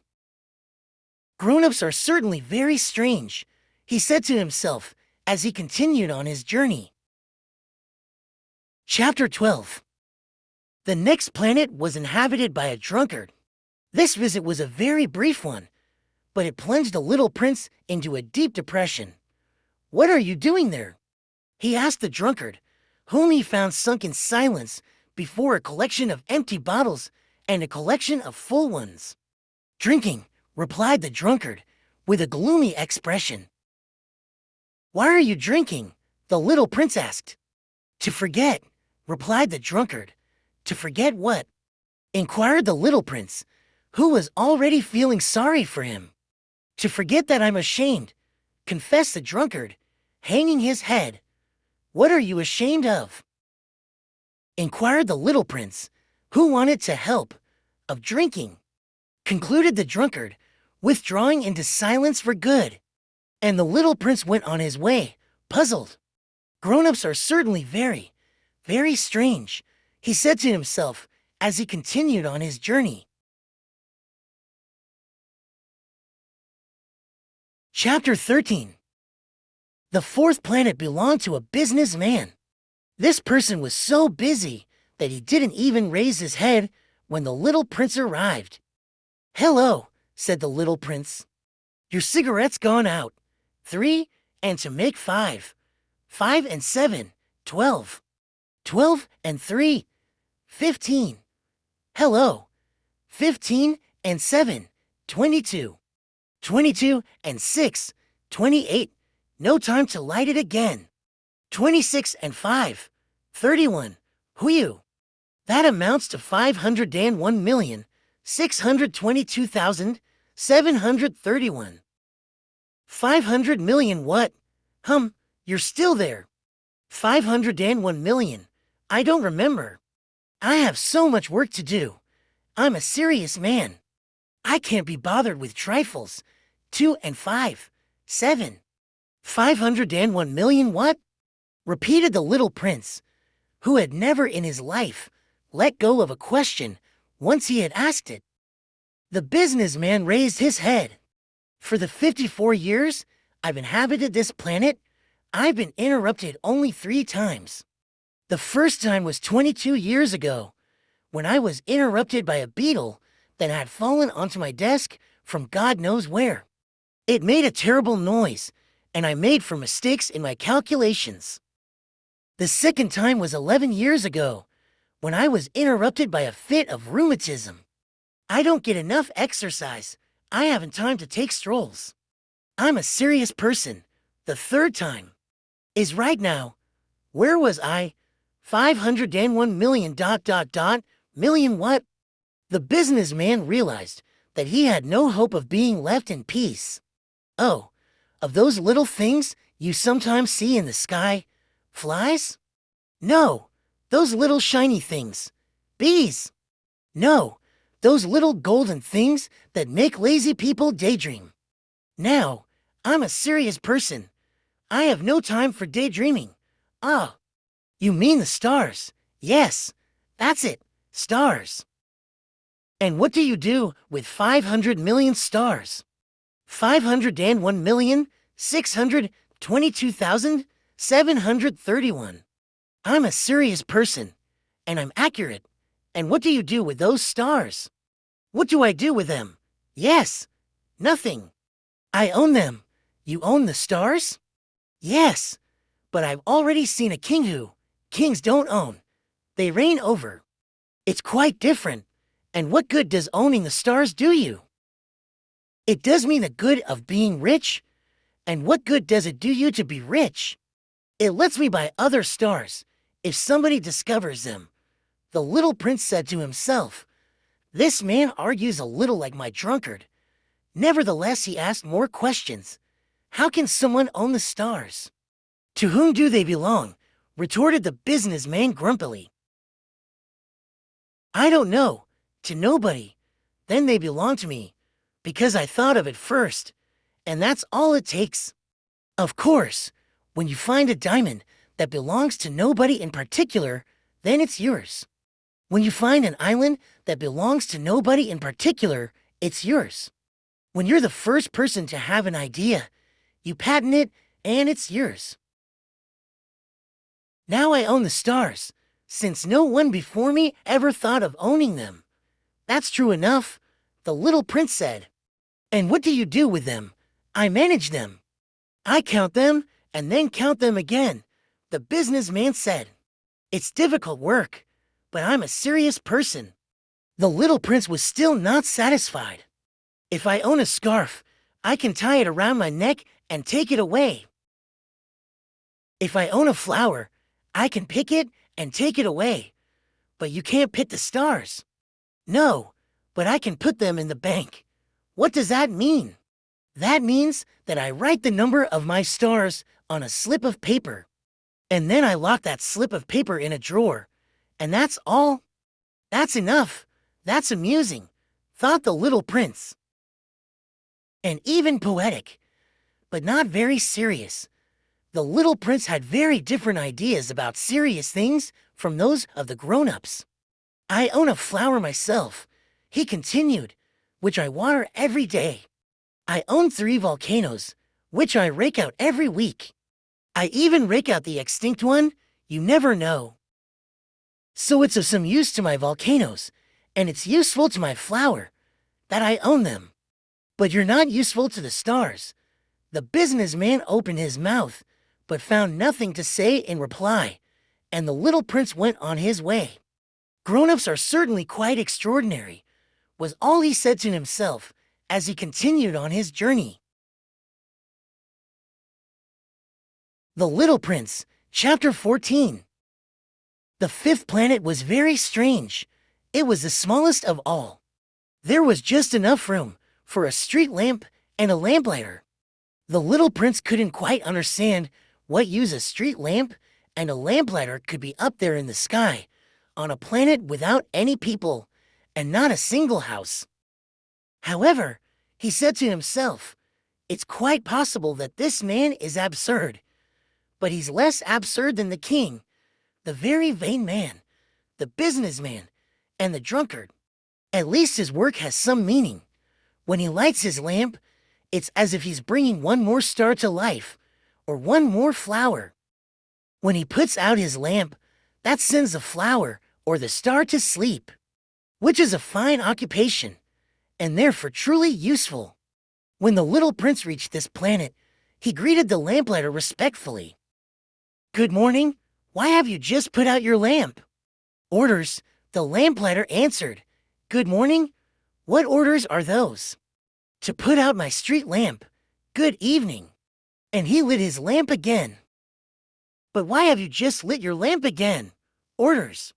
Grown-ups are certainly very strange, he said to himself as he continued on his journey. Chapter 12. The next planet was inhabited by a drunkard. This visit was a very brief one, but it plunged the little prince into a deep depression. What are you doing there? He asked the drunkard, whom he found sunk in silence before a collection of empty bottles and a collection of full ones. Drinking, replied the drunkard, with a gloomy expression. Why are you drinking? The little prince asked. To forget, replied the drunkard. To forget what? Inquired the little prince, who was already feeling sorry for him. To forget that I'm ashamed, confessed the drunkard, hanging his head. What are you ashamed of? Inquired the little prince, who wanted to help, of drinking. Concluded the drunkard, withdrawing into silence for good. And the little prince went on his way, puzzled. Grown-ups are certainly very, very strange, he said to himself as he continued on his journey. Chapter 13. The fourth planet belonged to a businessman. This person was so busy that he didn't even raise his head when the little prince arrived. Hello, said the little prince. Your cigarette's gone out. 3, and to make 5. 5 and 7, 12. 12 and 3, 15. Hello. 15 and 7, 22. 22 and 6, 28. No time to light it again. 26 and 5, 31. Whew. That amounts to 501,622,731. 500 million what? You're still there. 501 million, I don't remember. I have so much work to do. I'm a serious man. I can't be bothered with trifles. 2 and 5. 7. 501 million what? Repeated the little prince, who had never in his life let go of a question once he had asked it. The businessman raised his head. For the 54 years I've inhabited this planet, I've been interrupted only 3 times. The first time was 22 years ago, when I was interrupted by a beetle that had fallen onto my desk from God knows where. It made a terrible noise, and I made for mistakes in my calculations. The second time was 11 years ago, when I was interrupted by a fit of rheumatism. I don't get enough exercise. I haven't time to take strolls. I'm a serious person. The third time is right now. Where was I? 501 million ... Million what? The businessman realized that he had no hope of being left in peace. Oh, of those little things you sometimes see in the sky? Flies? No, those little shiny things. Bees? No, those little golden things that make lazy people daydream. Now, I'm a serious person. I have no time for daydreaming. Ah, you mean the stars? Yes, that's it, stars. And what do you do with 500 million stars? 501,622,731. I'm a serious person, and I'm accurate. And what do you do with those stars? What do I do with them? Yes, nothing. I own them. You own the stars? Yes, but I've already seen a king who kings don't own. They reign over. It's quite different. And what good does owning the stars do you? It does me the good of being rich. And what good does it do you to be rich? It lets me buy other stars, if somebody discovers them. The little prince said to himself, "This man argues a little like my drunkard." Nevertheless, he asked more questions. How can someone own the stars? To whom do they belong? Retorted the businessman grumpily. I don't know. To nobody. Then they belong to me, because I thought of it first, and that's all it takes. Of course, when you find a diamond that belongs to nobody in particular, then it's yours. When you find an island that belongs to nobody in particular, it's yours. When you're the first person to have an idea, you patent it and it's yours. Now I own the stars, since no one before me ever thought of owning them. That's true enough, the little prince said. And what do you do with them? I manage them. I count them and then count them again, the businessman said. It's difficult work, but I'm a serious person. The little prince was still not satisfied. If I own a scarf, I can tie it around my neck and take it away. If I own a flower, I can pick it and take it away. But you can't pick the stars. No, but I can put them in the bank. What does that mean? That means that I write the number of my stars on a slip of paper. And then I lock that slip of paper in a drawer. And that's all. That's enough. That's amusing, thought the little prince. And even poetic, but not very serious. The little prince had very different ideas about serious things from those of the grown-ups. I own a flower myself, he continued, which I water every day. I own 3 volcanoes, which I rake out every week. I even rake out the extinct one, you never know. So it's of some use to my volcanoes, and it's useful to my flower, that I own them. But you're not useful to the stars. The businessman opened his mouth, but found nothing to say in reply, and the little prince went on his way. Grown-ups are certainly quite extraordinary, was all he said to himself as he continued on his journey. The Little Prince, Chapter 14. The 5th planet was very strange. It was the smallest of all. There was just enough room for a street lamp and a lamplighter. The little prince couldn't quite understand what use a street lamp and a lamplighter could be up there in the sky, on a planet without any people, and not a single house. However, he said to himself, it's quite possible that this man is absurd, but he's less absurd than the king, the very vain man, the businessman, and the drunkard. At least his work has some meaning. When he lights his lamp, it's as if he's bringing one more star to life, or one more flower. When he puts out his lamp, that sends the flower or the star to sleep, which is a fine occupation, and therefore truly useful. When the little prince reached this planet, he greeted the lamplighter respectfully. Good morning. Why have you just put out your lamp? Orders, the lamplighter answered. Good morning. What orders are those? To put out my street lamp. Good evening. And he lit his lamp again. But why have you just lit your lamp again? Orders.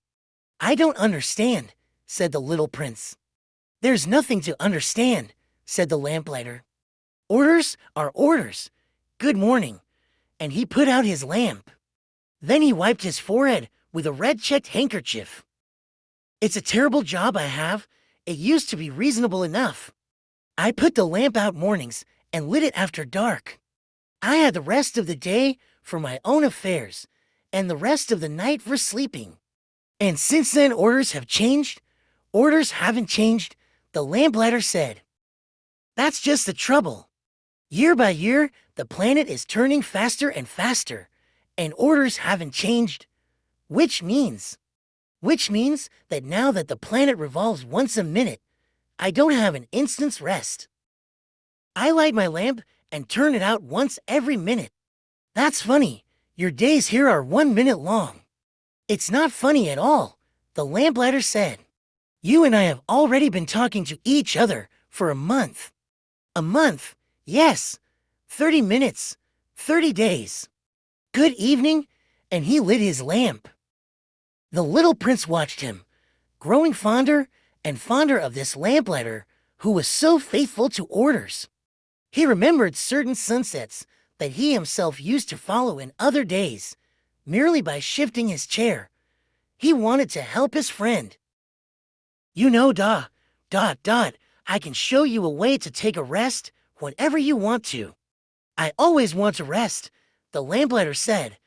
I don't understand, said the little prince. There's nothing to understand, said the lamplighter. Orders are orders. Good morning. And he put out his lamp. Then he wiped his forehead with a red-checked handkerchief. It's a terrible job I have. It used to be reasonable enough. I put the lamp out mornings and lit it after dark. I had the rest of the day for my own affairs and the rest of the night for sleeping. And since then orders have changed. Orders haven't changed, the lamplighter said. That's just the trouble. Year by year, the planet is turning faster and faster, and orders haven't changed. Which means that now that the planet revolves once a minute, I don't have an instant's rest. I light my lamp and turn it out once every minute. That's funny. Your days here are 1 minute long. It's not funny at all, the lamplighter said. You and I have already been talking to each other for a month. A month? Yes. 30 minutes. 30 days. Good evening, and he lit his lamp. The little prince watched him, growing fonder and fonder of this lamplighter who was so faithful to orders. He remembered certain sunsets that he himself used to follow in other days, merely by shifting his chair. He wanted to help his friend. You know, I can show you a way to take a rest whenever you want to. I always want to rest, the lamplighter said,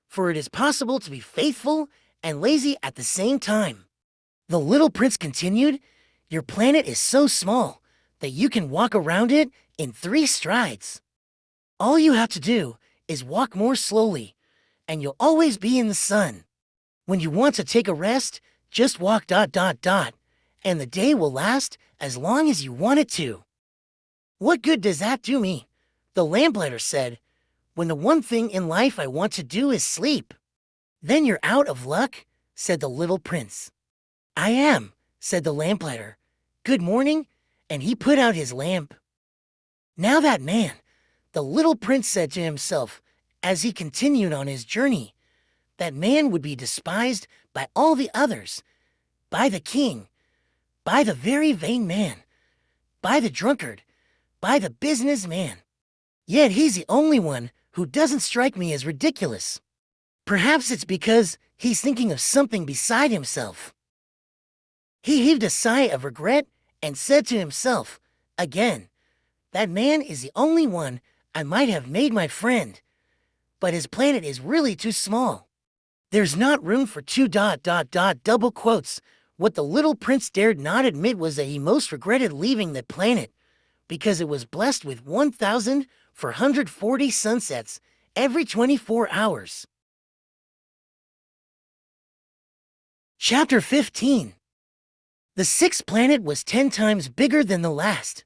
for it is possible to be faithful and lazy at the same time. The little prince continued, your planet is so small that you can walk around it in 3 strides. All you have to do is walk more slowly, and you'll always be in the sun. When you want to take a rest, just walk ... and the day will last as long as you want it to. What good does that do me? The lamplighter said, when the one thing in life I want to do is sleep. Then you're out of luck, said the little prince. I am, said the lamplighter. Good morning, and he put out his lamp. Now that man, the little prince said to himself as he continued on his journey, that man would be despised by all the others, by the king, by the very vain man, by the drunkard, by the businessman. Yet he's the only one who doesn't strike me as ridiculous. Perhaps it's because he's thinking of something beside himself. He heaved a sigh of regret and said to himself, again, that man is the only one I might have made my friend, but his planet is really too small. There's not room for 2 ... double quotes. What the little prince dared not admit was that he most regretted leaving the planet, because it was blessed with 1,440 sunsets every 24 hours. Chapter 15. The 6th planet was 10 times bigger than the last.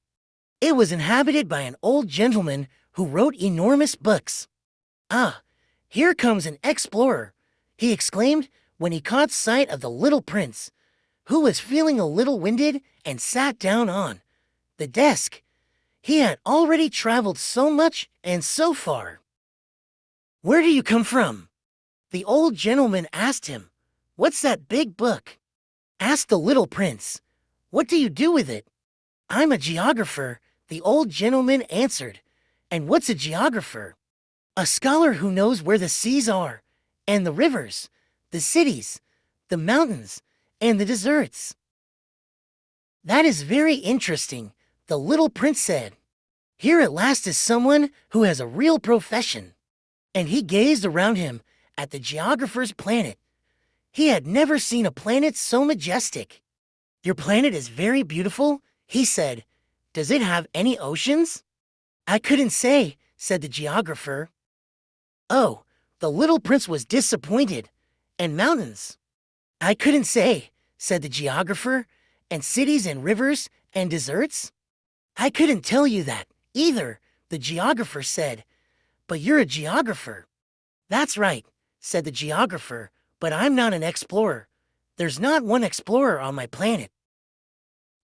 It was inhabited by an old gentleman who wrote enormous books. Ah, here comes an explorer, he exclaimed when he caught sight of the little prince, who was feeling a little winded and sat down on the desk. He had already traveled so much and so far. Where do you come from? The old gentleman asked him. What's that big book? Asked the little prince. What do you do with it? I'm a geographer, the old gentleman answered. And what's a geographer? A scholar who knows where the seas are, and the rivers, the cities, the mountains, and the deserts. That is very interesting, the little prince said. Here at last is someone who has a real profession. And he gazed around him at the geographer's planet. He had never seen a planet so majestic. Your planet is very beautiful, he said. Does it have any oceans? I couldn't say, said the geographer. Oh, the little prince was disappointed. And mountains? I couldn't say, said the geographer. And cities and rivers and deserts? I couldn't tell you that either, the geographer said. But you're a geographer. That's right, said the geographer, but I'm not an explorer. There's not one explorer on my planet.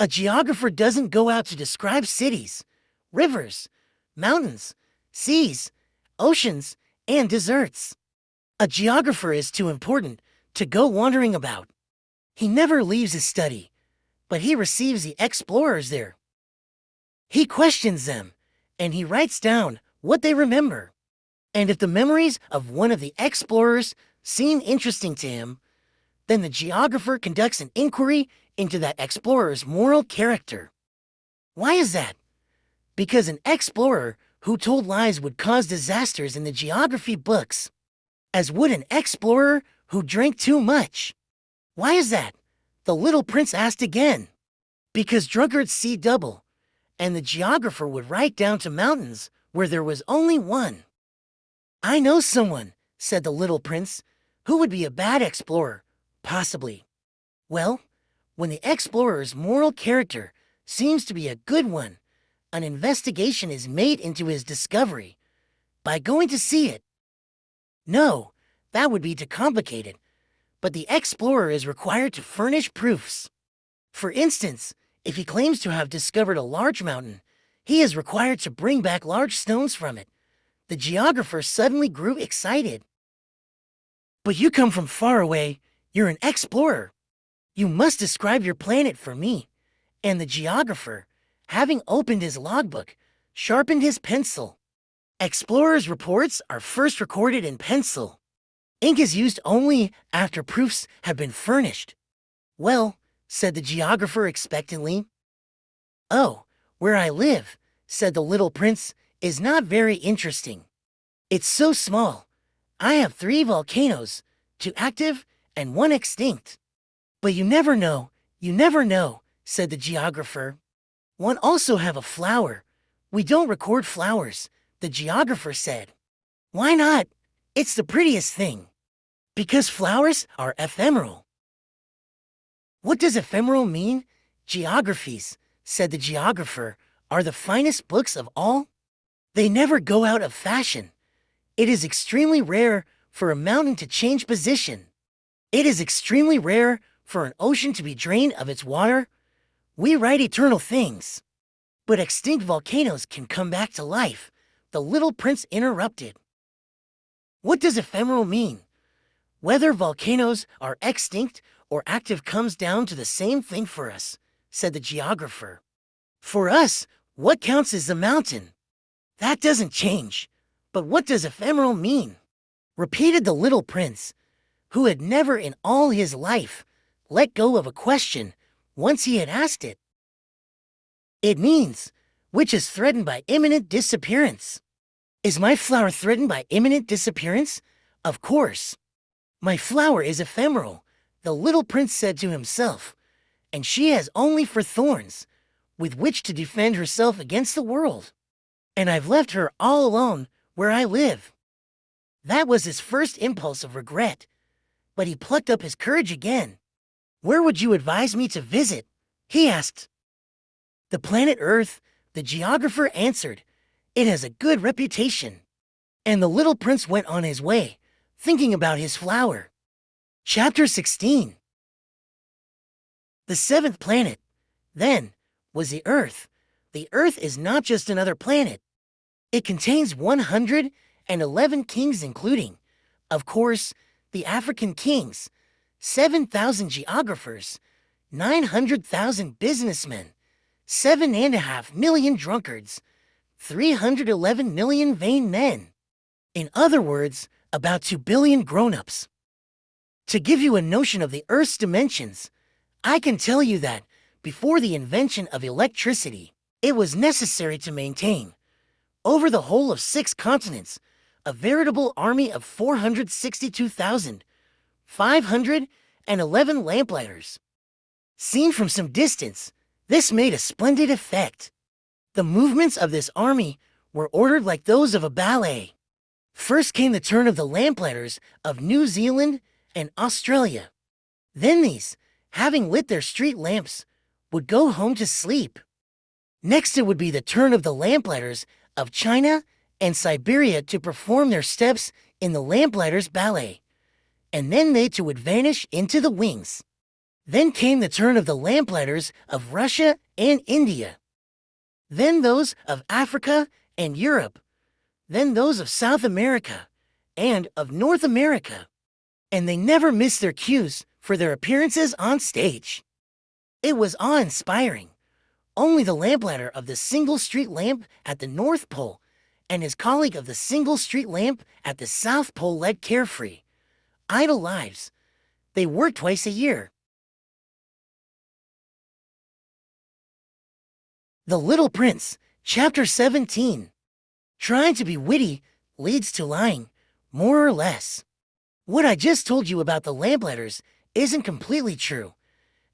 A geographer doesn't go out to describe cities, rivers, mountains, seas, oceans, and deserts. A geographer is too important to go wandering about. He never leaves his study, but he receives the explorers there. He questions them, and he writes down what they remember. And if the memories of one of the explorers seem interesting to him, then the geographer conducts an inquiry into that explorer's moral character. Why is that? Because an explorer who told lies would cause disasters in the geography books, as would an explorer who drank too much. Why is that? The little prince asked again. Because drunkards see double, and the geographer would write down to mountains where there was only one. I know someone, said the little prince, who would be a bad explorer, possibly. Well, when the explorer's moral character seems to be a good one, an investigation is made into his discovery by going to see it. No, that would be too complicated, but the explorer is required to furnish proofs. For instance, if he claims to have discovered a large mountain, he is required to bring back large stones from it. The geographer suddenly grew excited. But you come from far away. You're an explorer. You must describe your planet for me. And the geographer, having opened his logbook, sharpened his pencil. Explorers' reports are first recorded in pencil. Ink is used only after proofs have been furnished. Well, said the geographer expectantly. Oh, where I live, said the little prince, is not very interesting. It's so small. I have 3 volcanoes, 2 active and 1 extinct. But you never know, said the geographer. One also have a flower. We don't record flowers, the geographer said. Why not? It's the prettiest thing. Because flowers are ephemeral. What does ephemeral mean? Geographies, said the geographer, are the finest books of all. They never go out of fashion. It is extremely rare for a mountain to change position. It is extremely rare for an ocean to be drained of its water. We write eternal things. But extinct volcanoes can come back to life, the little prince interrupted. What does ephemeral mean? Whether volcanoes are extinct or active comes down to the same thing for us, said the geographer. For us, what counts is the mountain. That doesn't change. But what does ephemeral mean? Repeated the little prince, who had never in all his life let go of a question once he had asked it. It means, which is threatened by imminent disappearance. Is my flower threatened by imminent disappearance? Of course. My flower is ephemeral, the little prince said to himself, and she has only for thorns, with which to defend herself against the world. And I've left her all alone where I live. That was his first impulse of regret, but he plucked up his courage again. Where would you advise me to visit? He asked. The planet Earth, the geographer answered. It has a good reputation. And the little prince went on his way, thinking about his flower. Chapter 16. The 7th planet, then, was the Earth. The Earth is not just another planet. It contains 111 kings including, of course, the African kings, 7,000 geographers, 900,000 businessmen, 7.5 million drunkards, 311 million vain men. In other words, about 2 billion grown-ups. To give you a notion of the Earth's dimensions, I can tell you that before the invention of electricity, it was necessary to maintain, over the whole of 6 continents, a veritable army of 462,511 lamplighters. Seen from some distance, this made a splendid effect. The movements of this army were ordered like those of a ballet. First came the turn of the lamplighters of New Zealand and Australia. Then these, having lit their street lamps, would go home to sleep. Next it would be the turn of the lamplighters of China and Siberia to perform their steps in the lamplighters' ballet, and then they too would vanish into the wings. Then came the turn of the lamplighters of Russia and India. Then those of Africa and Europe. Then those of South America and of North America. And they never missed their cues for their appearances on stage. It was awe-inspiring. Only the lamplighter of the single street lamp at the North Pole and his colleague of the single street lamp at the South Pole led carefree, idle lives. They worked twice a year. The Little Prince, Chapter 17. Trying to be witty leads to lying, more or less. What I just told you about the lamplighters isn't completely true,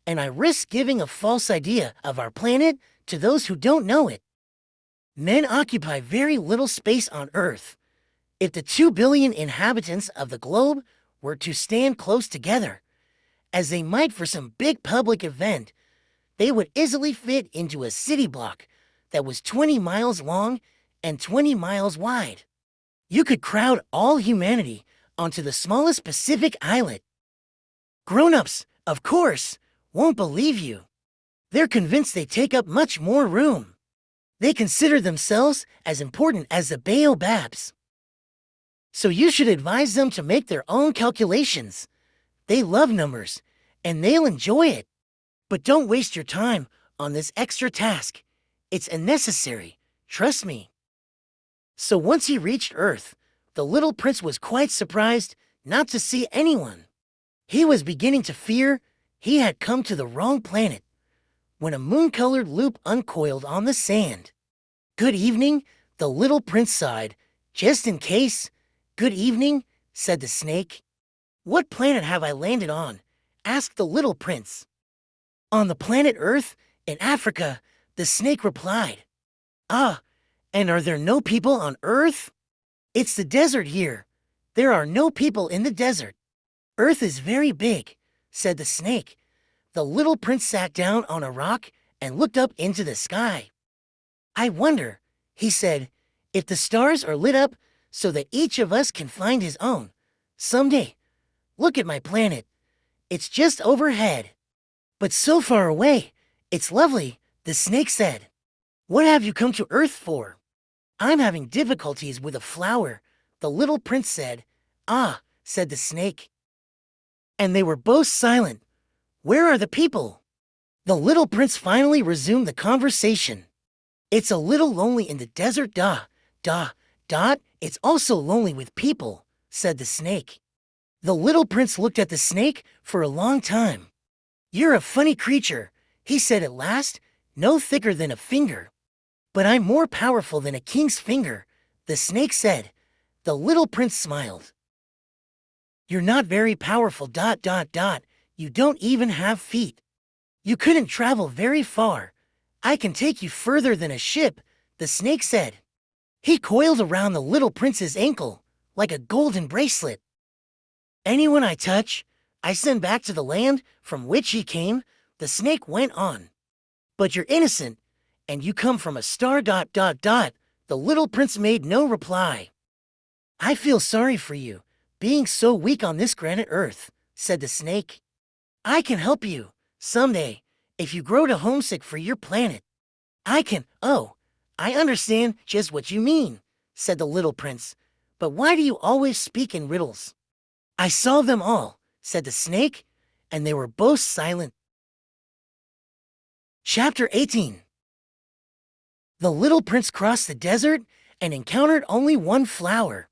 and I risk giving a false idea of our planet to those who don't know it. Men occupy very little space on Earth. If the 2 billion inhabitants of the globe were to stand close together, as they might for some big public event, they would easily fit into a city block that was 20 miles long and 20 miles wide. You could crowd all humanity onto the smallest Pacific islet. Grown-ups, of course, won't believe you. They're convinced they take up much more room. They consider themselves as important as the baobabs. So you should advise them to make their own calculations. They love numbers, and they'll enjoy it. But don't waste your time on this extra task. It's unnecessary, trust me. So once he reached Earth, the little prince was quite surprised not to see anyone. He was beginning to fear he had come to the wrong planet when a moon-colored loop uncoiled on the sand. "Good evening," the little prince sighed. "Just in case." "Good evening," said the snake. "What planet have I landed on?" asked the little prince. "On the planet Earth, in Africa," the snake replied. "Ah, and are there no people on Earth?" "It's the desert here. There are no people in the desert." "Earth is very big," said the snake. The little prince sat down on a rock and looked up into the sky. "I wonder," he said, "if the stars are lit up so that each of us can find his own someday. Look at my planet. It's just overhead." "But so far away. It's lovely," the snake said. "What have you come to Earth for?" "I'm having difficulties with a flower," the little prince said. "Ah," said the snake. And they were both silent. "Where are the people?" The little prince finally resumed the conversation. "It's a little lonely in the desert, it's also lonely with people," said the snake. The little prince looked at the snake for a long time. "You're a funny creature," he said at last, "no thicker than a finger." "But I'm more powerful than a king's finger," the snake said. The little prince smiled. "You're not very powerful, you don't even have feet. You couldn't travel very far. I can take you further than a ship," the snake said. He coiled around the little prince's ankle like a golden bracelet. "Anyone I touch, I send back to the land from which he came," the snake went on. "But you're innocent, and you come from a star, the little prince made no reply. "I feel sorry for you, being so weak on this granite Earth," said the snake. "I can help you, someday, if you grow to homesick for your planet. Oh, I understand just what you mean," said the little prince. "But why do you always speak in riddles?" "I solved them all," said the snake, and they were both silent. Chapter 18. The little prince crossed the desert and encountered only one flower.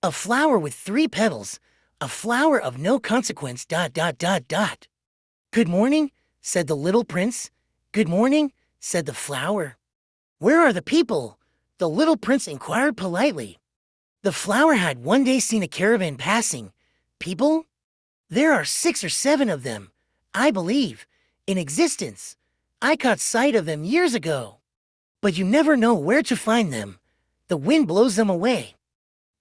A flower with 3 petals, a flower of no consequence, dot, dot, dot, dot. Good morning, said the little prince. Good morning, said the flower. Where are the people? The little prince inquired politely. The flower had one day seen a caravan passing. People? There are 6 or 7 of them, I believe, in existence. I caught sight of them years ago. But you never know where to find them. The wind blows them away.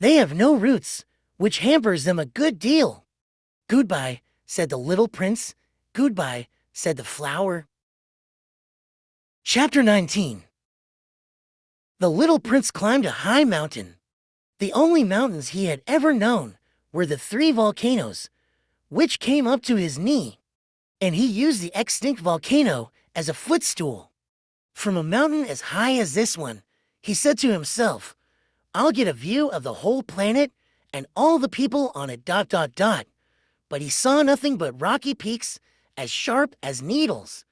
They have no roots, which hampers them a good deal. Goodbye, said the little prince. Goodbye, said the flower. Chapter 19. The little prince climbed a high mountain. The only mountains he had ever known were the 3 volcanoes, which came up to his knee, and he used the extinct volcano as a footstool. From a mountain as high as this one, he said to himself, I'll get a view of the whole planet and all the people on it, dot, dot, dot. But he saw nothing but rocky peaks as sharp as needles.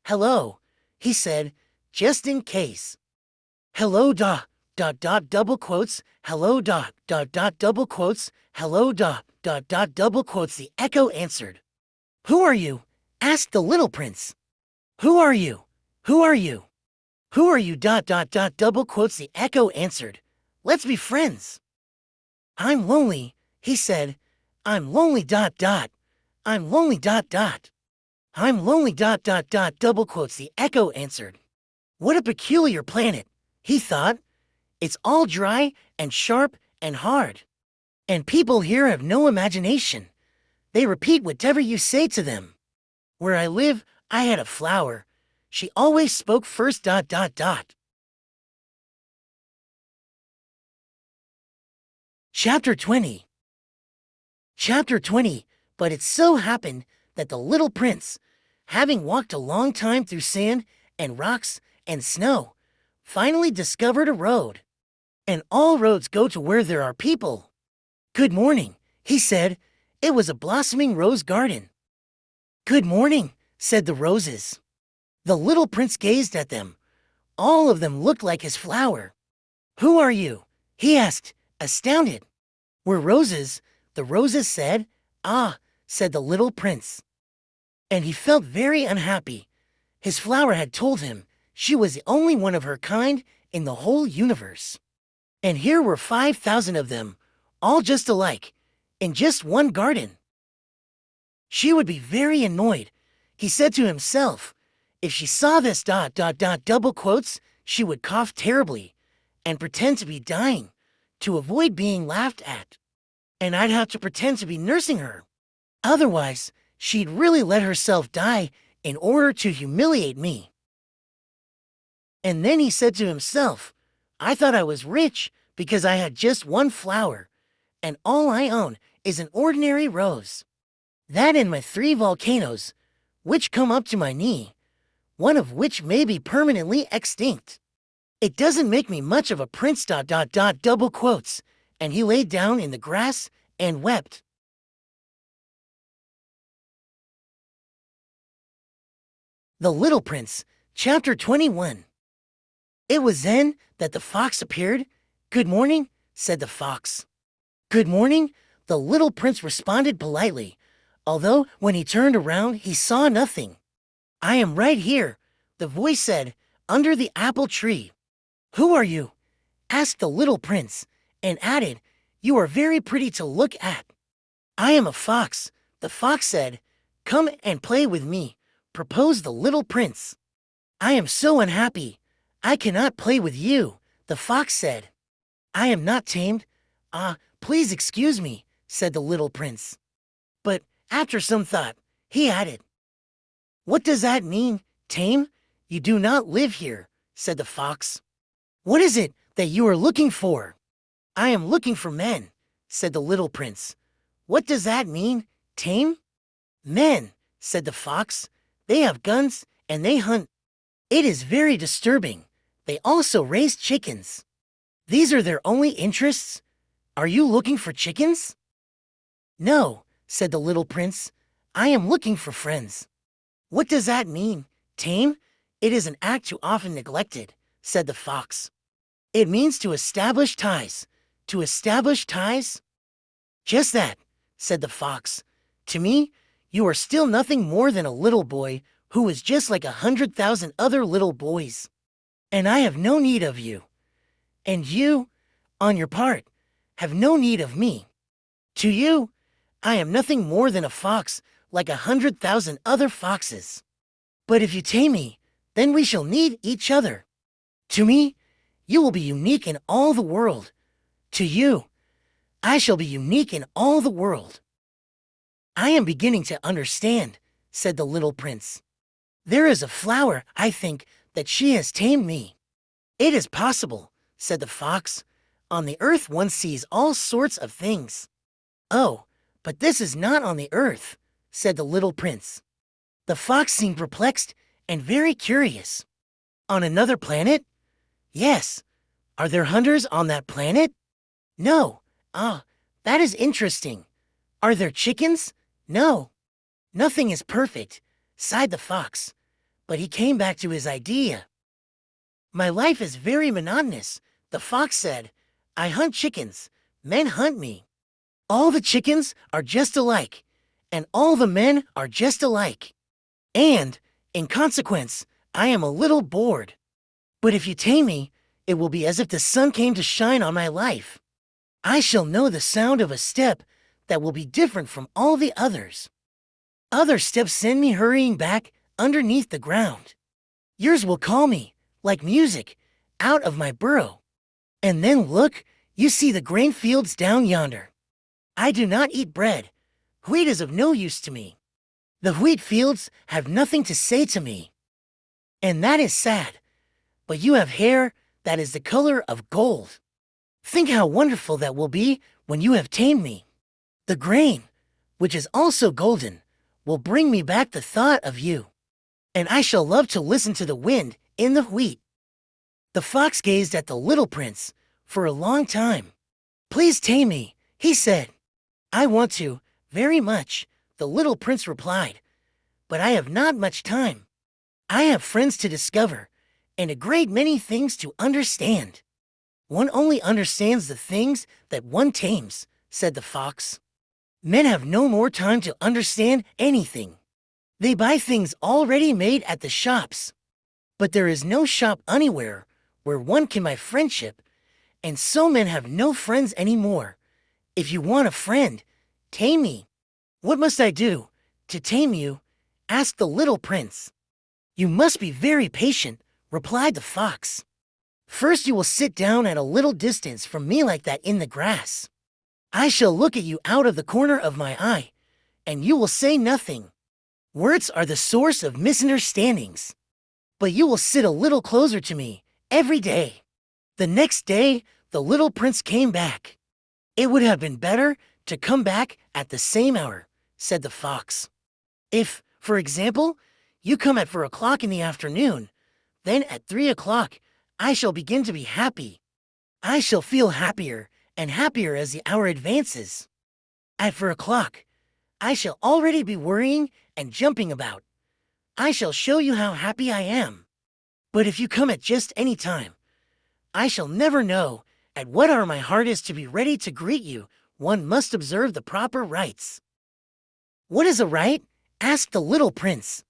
Hello, he said, just in case. Hello, dot, dot, dot, double quotes. Hello, dot, dot, dot, double quotes. Hello, dot, dot, dot, double quotes. The echo answered. Who are you? Asked the little prince. Who are you? Who are you? Who are you? Dot, dot, dot, double quotes. The echo answered. Let's be friends. I'm lonely, he said. I'm lonely, dot, dot. I'm lonely, dot, dot. I'm lonely, dot, dot, dot, double quotes. The echo answered. What a peculiar planet, he thought. It's all dry and sharp and hard. And people here have no imagination. They repeat whatever you say to them. Where I live, I had a flower. She always spoke first, dot, dot, dot. Chapter 20. Chapter 20. But it so happened that the little prince, having walked a long time through sand and rocks and snow, finally discovered a road. And all roads go to where there are people. Good morning, he said. It was a blossoming rose garden. Good morning, said the roses. The little prince gazed at them. All of them looked like his flower. Who are you? He asked, astounded. We're roses, the roses said. Ah, said the little prince. And he felt very unhappy. His flower had told him she was the only one of her kind in the whole universe. And here were 5,000 of them, all just alike, in just one garden. She would be very annoyed, he said to himself. If she saw this dot, dot, dot, double quotes, she would cough terribly and pretend to be dying to avoid being laughed at. And I'd have to pretend to be nursing her. Otherwise, she'd really let herself die in order to humiliate me. And then he said to himself, I thought I was rich because I had just one flower, and all I own is an ordinary rose. That and my 3 volcanoes, which come up to my knee, one of which may be permanently extinct. It doesn't make me much of a prince, dot, dot, dot, double quotes, and he lay down in the grass and wept. The Little Prince, Chapter 21. It was then that the fox appeared. Good morning, said the fox. Good morning, the little prince responded politely, although when he turned around he saw nothing. I am right here, the voice said, under the apple tree. Who are you? Asked the little prince, and added, You are very pretty to look at. I am a fox, the fox said. Come and play with me, proposed the little prince. I am so unhappy. I cannot play with you, the fox said. I am not tamed. Please excuse me, said the little prince. But after some thought, he added, What does that mean, tame? You do not live here, said the fox. What is it that you are looking for? I am looking for men, said the little prince. What does that mean, tame? Men, said the fox. They have guns and they hunt. It is very disturbing. They also raise chickens. These are their only interests? Are you looking for chickens? No, said the little prince. I am looking for friends. What does that mean, tame? It is an act too often neglected, said the fox. It means to establish ties, To establish ties? Just that, said the fox. To me, you are still nothing more than a little boy who is just like 100,000 other little boys. And I have no need of you. And you, on your part, have no need of me. To you, I am nothing more than a fox like 100,000 other foxes. But if you tame me, then we shall need each other. To me, you will be unique in all the world. To you, I shall be unique in all the world. I am beginning to understand, said the little prince. There is a flower, I think, that she has tamed me. It is possible, said the fox. On the earth one sees all sorts of things. Oh, but this is not on the earth, said the little prince. The fox seemed perplexed and very curious. On another planet? Yes. Are there hunters on that planet? No. Ah, that is interesting. Are there chickens? No. Nothing is perfect, sighed the fox, but he came back to his idea. My life is very monotonous, the fox said. I hunt chickens. Men hunt me. All the chickens are just alike, and all the men are just alike. And, in consequence, I am a little bored. But if you tame me, it will be as if the sun came to shine on my life. I shall know the sound of a step that will be different from all the others. Other steps send me hurrying back underneath the ground. Yours will call me, like music, out of my burrow. And then look, you see the grain fields down yonder. I do not eat bread. Wheat is of no use to me. The wheat fields have nothing to say to me. And that is sad. But you have hair that is the color of gold. Think how wonderful that will be when you have tamed me. The grain, which is also golden, will bring me back the thought of you. And I shall love to listen to the wind in the wheat. The fox gazed at the little prince for a long time. Please tame me, he said. I want to, very much, the little prince replied. But I have not much time. I have friends to discover, and a great many things to understand. One only understands the things that one tames, said the fox. Men have no more time to understand anything. They buy things already made at the shops. But there is no shop anywhere where one can buy friendship, and so men have no friends anymore. If you want a friend, tame me. What must I do to tame you? Asked the little prince. You must be very patient, replied the fox. First you will sit down at a little distance from me like that in the grass. I shall look at you out of the corner of my eye, and you will say nothing. Words are the source of misunderstandings. But you will sit a little closer to me every day. The next day, the little prince came back. It would have been better to come back at the same hour, said the fox. If, for example, you come at 4 o'clock in the afternoon, then at 3 o'clock, I shall begin to be happy. I shall feel happier and happier as the hour advances. At 4 o'clock, I shall already be worrying and jumping about. I shall show you how happy I am. But if you come at just any time, I shall never know at what hour my heart is to be ready to greet you. One must observe the proper rites. What is a rite? Asked the little prince.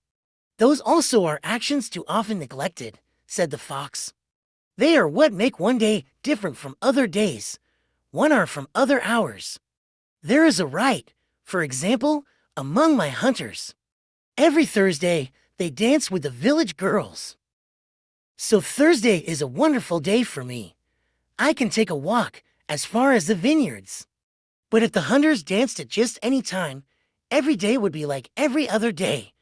Those also are actions too often neglected, said the fox. They are what make one day different from other days, 1 hour from other hours. There is a rite, for example, among my hunters. Every Thursday, they dance with the village girls. So Thursday is a wonderful day for me. I can take a walk as far as the vineyards. But if the hunters danced at just any time, every day would be like every other day,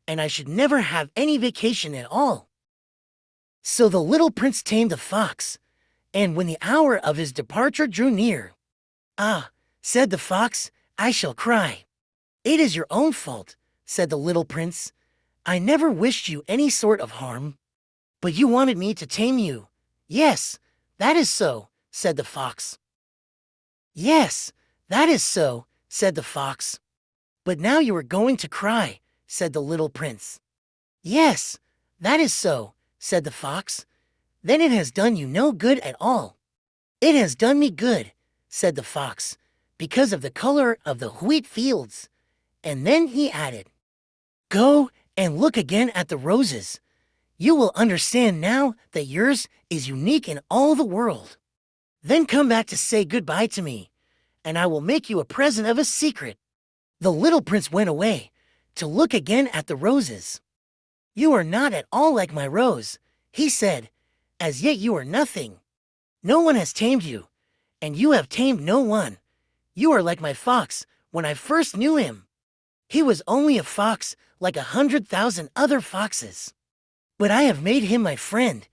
and I should never have any vacation at all. So the little prince tamed the fox, and when the hour of his departure drew near, "Ah," said the fox, "I shall cry." "It is your own fault," said the little prince. "I never wished you any sort of harm. But you wanted me to tame you." "Yes, that is so," said the fox. "Yes, that is so," said the fox. "But now you are going to cry," said the little prince. "Yes, that is so," said the fox. "Then it has done you no good at all." "It has done me good," said the fox, "because of the color of the wheat fields." And then he added, "Go and look again at the roses. You will understand now that yours is unique in all the world. Then come back to say goodbye to me, and I will make you a present of a secret." The little prince went away to look again at the roses. "You are not at all like my rose," he said. "As yet you are nothing. No one has tamed you, and you have tamed no one. You are like my fox when I first knew him. He was only a fox like 100,000 other foxes. But I have made him my friend,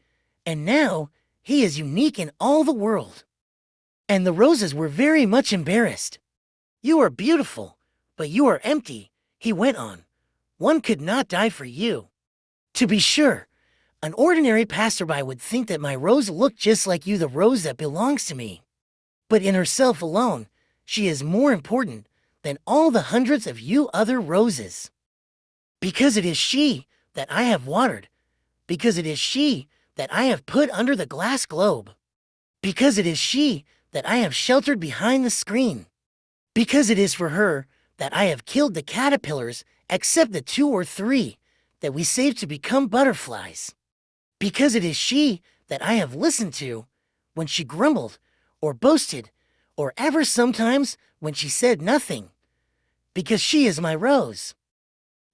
and now he is unique in all the world." And the roses were very much embarrassed. "You are beautiful, but you are empty," he went on. "One could not die for you. To be sure, an ordinary passerby would think that my rose looked just like you, the rose that belongs to me. But in herself alone, she is more important than all the hundreds of you other roses. Because it is she that I have watered, because it is she that I have put under the glass globe, because it is she that I have sheltered behind the screen, because it is for her that I have killed the caterpillars except the 2 or 3 that we saved to become butterflies, because it is she that I have listened to when she grumbled or boasted, or ever sometimes when she said nothing, because she is my rose."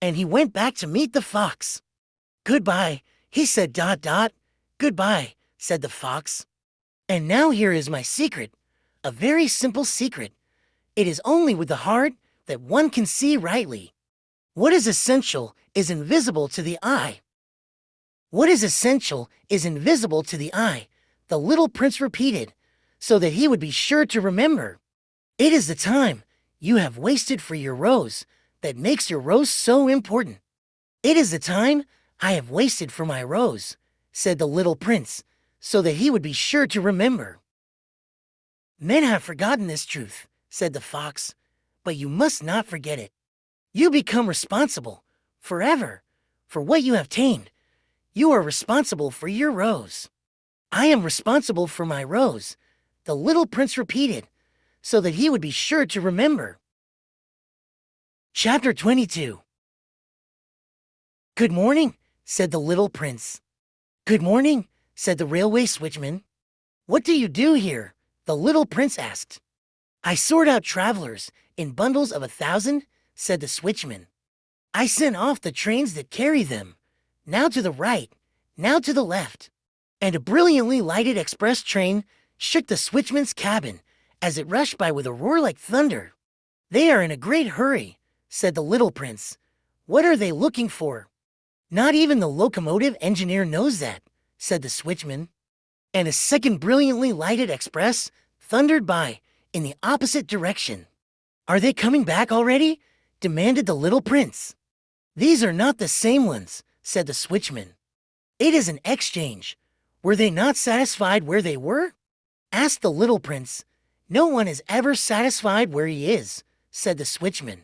And he went back to meet the fox. "Goodbye," he said. "Goodbye," said the fox. "And now here is my secret, a very simple secret. It is only with the heart that one can see rightly. What is essential is invisible to the eye." "What is essential is invisible to the eye," the little prince repeated, so that he would be sure to remember. "It is the time you have wasted for your rose that makes your rose so important. It is the time I have wasted for my rose," said the little prince, so that he would be sure to remember. "Men have forgotten this truth," said the fox, "but you must not forget it. You become responsible, forever, for what you have tamed. You are responsible for your rose." "I am responsible for my rose," the little prince repeated, so that he would be sure to remember. Chapter 22. "Good morning," said the little prince. "Good morning," said the railway switchman. "What do you do here?" the little prince asked. "I sort out travelers in bundles of 1,000, said the switchman. "I send off the trains that carry them, now to the right, now to the left." And a brilliantly lighted express train shook the switchman's cabin as it rushed by with a roar like thunder. "They are in a great hurry," said the little prince. "What are they looking for?" "Not even the locomotive engineer knows that," said the switchman. And a second brilliantly lighted express thundered by in the opposite direction. "Are they coming back already?" demanded the little prince. "These are not the same ones," said the switchman. "It is an exchange. Were they not satisfied where they were?" asked the little prince. "No one is ever satisfied where he is," said the switchman.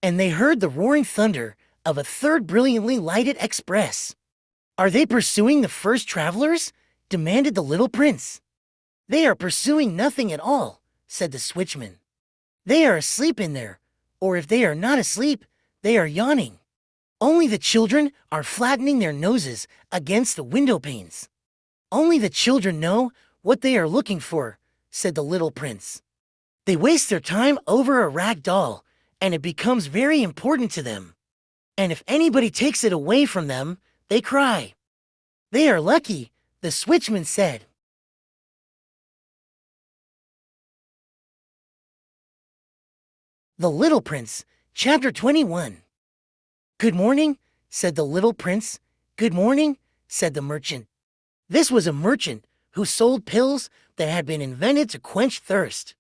And they heard the roaring thunder of a third brilliantly lighted express. "Are they pursuing the first travelers?" demanded the little prince. "They are pursuing nothing at all," said the switchman. "They are asleep in there, or if they are not asleep, they are yawning. Only the children are flattening their noses against the window panes. Only the children know what they are looking for," said the little prince. "They waste their time over a rag doll, and it becomes very important to them. And if anybody takes it away from them, they cry. They are lucky," the switchman said. The Little Prince, Chapter 21. "Good morning," said the little prince. "Good morning," said the merchant. This was a merchant who sold pills that had been invented to quench thirst.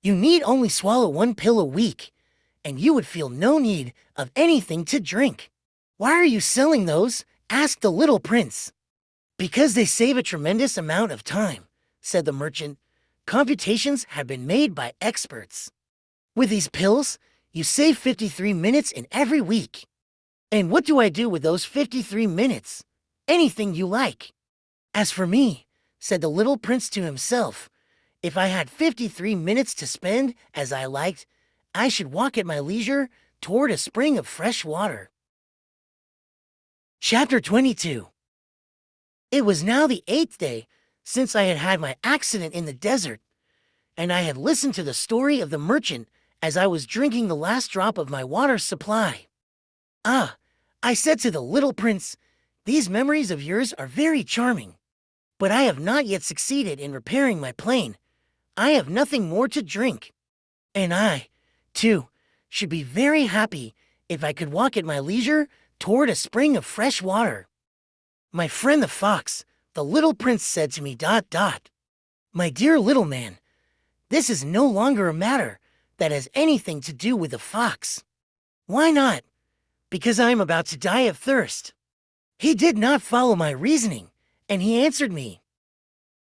You need only swallow 1 pill a week, and you would feel no need of anything to drink. "Why are you selling those?" asked the little prince. "Because they save a tremendous amount of time," said the merchant. "Computations have been made by experts. With these pills, you save 53 minutes in every week. And what do I do with those 53 minutes? Anything you like." "As for me," said the little prince to himself, If I had 53 minutes to spend as I liked, I should walk at my leisure toward a spring of fresh water. Chapter 22. It was now the 8th day since I had had my accident in the desert, and I had listened to the story of the merchant as I was drinking the last drop of my water supply. "Ah," I said to the little prince, "these memories of yours are very charming, but I have not yet succeeded in repairing my plane. I have nothing more to drink. And I, too, should be very happy if I could walk at my leisure toward a spring of fresh water." My friend the fox, the little prince, said to me, ... "My dear little man, this is no longer a matter that has anything to do with the fox." "Why not?" "Because I am about to die of thirst." He did not follow my reasoning, and he answered me,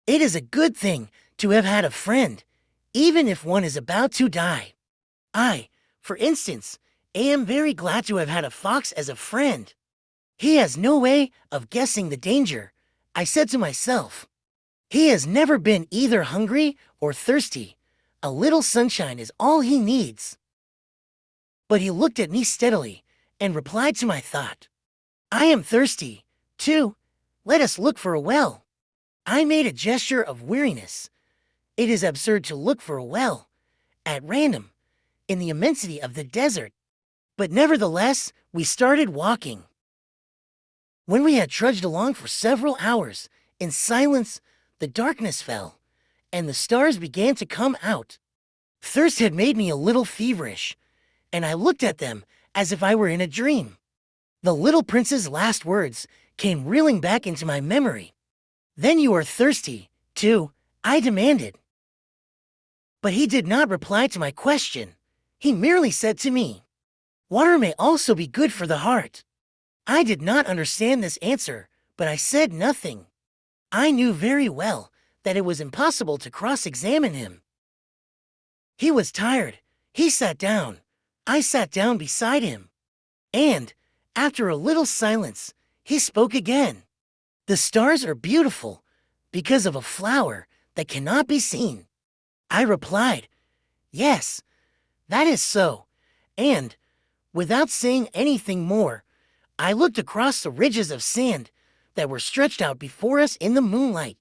"It is a good thing to have had a friend, even if one is about to die. I, for instance, am very glad to have had a fox as a friend. He has no way of guessing the danger," I said to myself. "He has never been either hungry or thirsty. A little sunshine is all he needs." But he looked at me steadily and replied to my thought, "I am thirsty, too. Let us look for a well." I made a gesture of weariness. It is absurd to look for a well, at random, in the immensity of the desert. But nevertheless, we started walking. When we had trudged along for several hours, in silence, the darkness fell, and the stars began to come out. Thirst had made me a little feverish, and I looked at them as if I were in a dream. The little prince's last words came reeling back into my memory. "Then you are thirsty, too?" I demanded. But he did not reply to my question. He merely said to me, "Water may also be good for the heart." I did not understand this answer, but I said nothing. I knew very well that it was impossible to cross-examine him. He was tired. He sat down. I sat down beside him. And, after a little silence, he spoke again. "The stars are beautiful because of a flower that cannot be seen." I replied, "Yes, that is so." And, without saying anything more, I looked across the ridges of sand that were stretched out before us in the moonlight.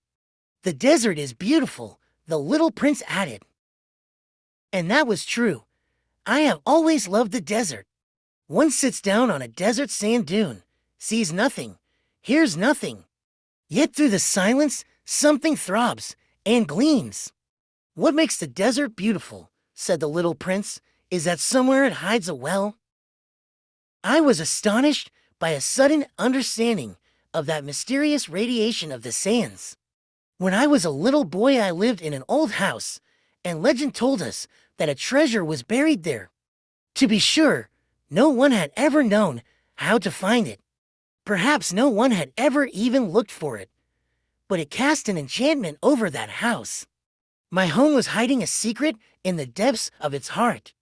"The desert is beautiful," the little prince added. And that was true. I have always loved the desert. One sits down on a desert sand dune, sees nothing, hears nothing. Yet through the silence, something throbs and gleams. "What makes the desert beautiful," said the little prince, "is that somewhere it hides a well." I was astonished by a sudden understanding of that mysterious radiation of the sands. When I was a little boy, I lived in an old house, and legend told us that a treasure was buried there. To be sure, no one had ever known how to find it. Perhaps no one had ever even looked for it, but it cast an enchantment over that house. My home was hiding a secret in the depths of its heart.